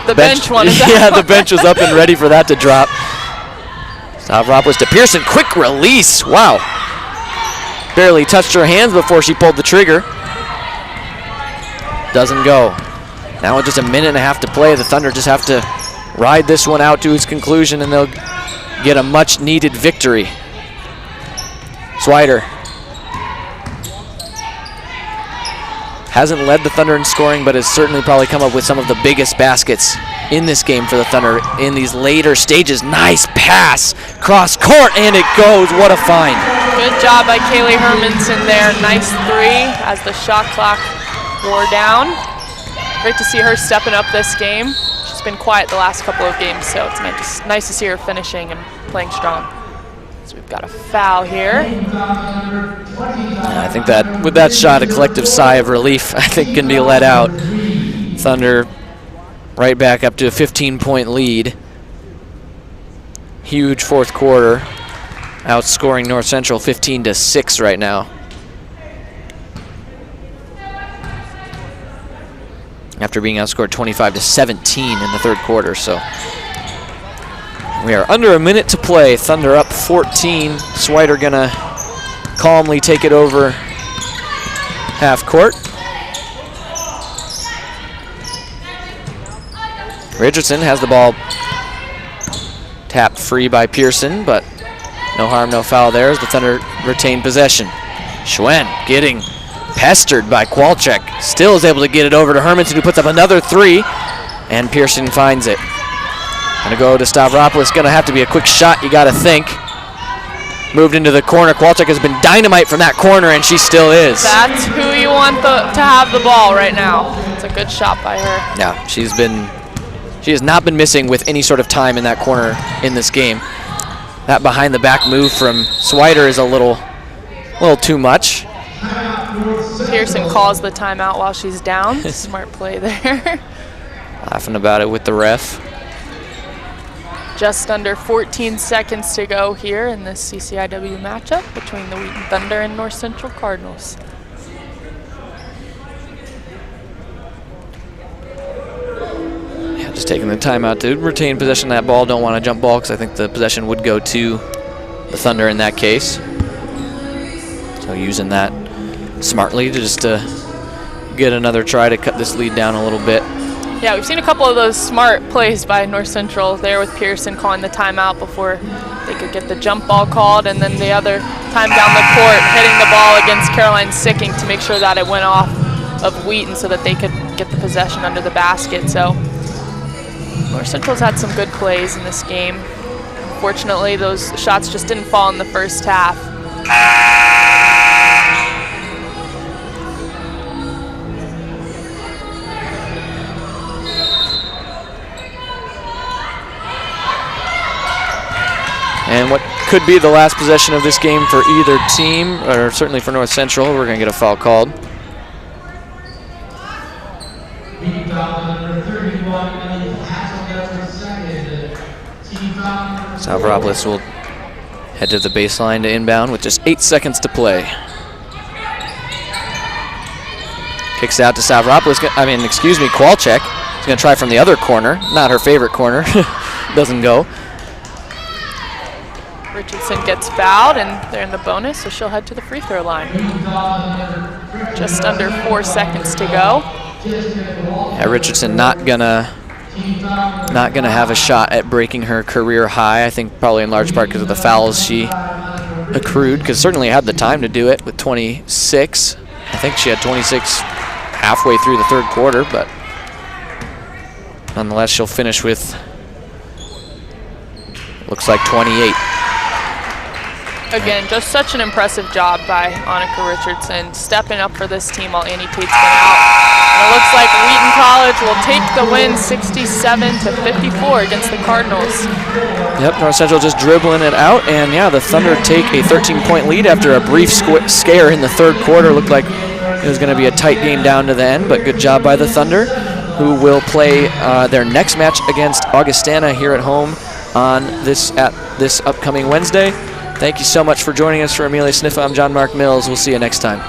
The bench one is the bench was up and ready for that to drop. Stavropoulos to Pearson, quick release. Wow. Barely touched her hands before she pulled the trigger. Doesn't go. Now with just a minute and a half to play, the Thunder just have to ride this one out to its conclusion and they'll get a much needed victory. Swider hasn't led the Thunder in scoring, but has certainly probably come up with some of the biggest baskets in this game for the Thunder in these later stages. Nice pass, cross court, and it goes. What a find. Good job by Kaylee Hermanson there. Nice 3 as the shot clock wore down. Great to see her stepping up this game. She's been quiet the last couple of games, so it's nice to see her finishing and playing strong. So we've got a foul here. I think that with that shot, a collective sigh of relief, I think, can be let out. Thunder right back up to a 15-point lead. Huge fourth quarter, outscoring North Central 15-6 right now. After being outscored 25-17 in the third quarter, so we are under a minute to play. Thunder up 14. Swider gonna calmly take it over half court. Richardson has the ball tapped free by Pearson, but no harm, no foul there as the Thunder retain possession. Schwen getting pestered by Kwalchek. Still is able to get it over to Hermanson, who puts up another three, and Pearson finds it. Gonna go to Stavropoulos. Gonna have to be a quick shot, you gotta think. Moved into the corner. Kwalchek has been dynamite from that corner, and she still is. That's who you want to have the ball right now. It's a good shot by her. Yeah, she has not been missing with any sort of time in that corner in this game. That behind the back move from Swider is a little too much. Pearson calls the timeout while she's down. Smart play there. Laughing about it with the ref. Just under 14 seconds to go here in this CCIW matchup between the Wheaton Thunder and North Central Cardinals. Yeah, just taking the timeout to retain possession of that ball. Don't want to jump ball because I think the possession would go to the Thunder in that case. So using that smartly to just get another try to cut this lead down a little bit. Yeah, we've seen a couple of those smart plays by North Central there with Pearson calling the timeout before they could get the jump ball called, and then the other time down the court hitting the ball against Caroline Sicking to make sure that it went off of Wheaton so that they could get the possession under the basket. So North Central's had some good plays in this game. Unfortunately, those shots just didn't fall in the first half. And what could be the last possession of this game for either team, or certainly for North Central, we're going to get a foul called. Stavropoulos will head to the baseline to inbound with just 8 seconds to play. Kicks out to Stavropoulos. Kwalchek. She's going to try from the other corner. Not her favorite corner. Doesn't go. Richardson gets fouled, and they're in the bonus, so she'll head to the free throw line. Just under 4 seconds to go. Yeah, Richardson not gonna have a shot at breaking her career high. I think probably in large part because of the fouls she accrued, because certainly had the time to do it with 26. I think she had 26 halfway through the third quarter, but nonetheless she'll finish with, looks like 28. Again, just such an impressive job by Annika Richardson, stepping up for this team while Annie Tate's been out. And it looks like Wheaton College will take the win 67-54 against the Cardinals. Yep, North Central just dribbling it out, and yeah, the Thunder take a 13-point lead after a brief scare in the third quarter. Looked like it was going to be a tight game down to the end, but good job by the Thunder, who will play their next match against Augustana here at home on this upcoming Wednesday. Thank you so much for joining us. For Amelia Sniffa, I'm John Mark Mills. We'll see you next time.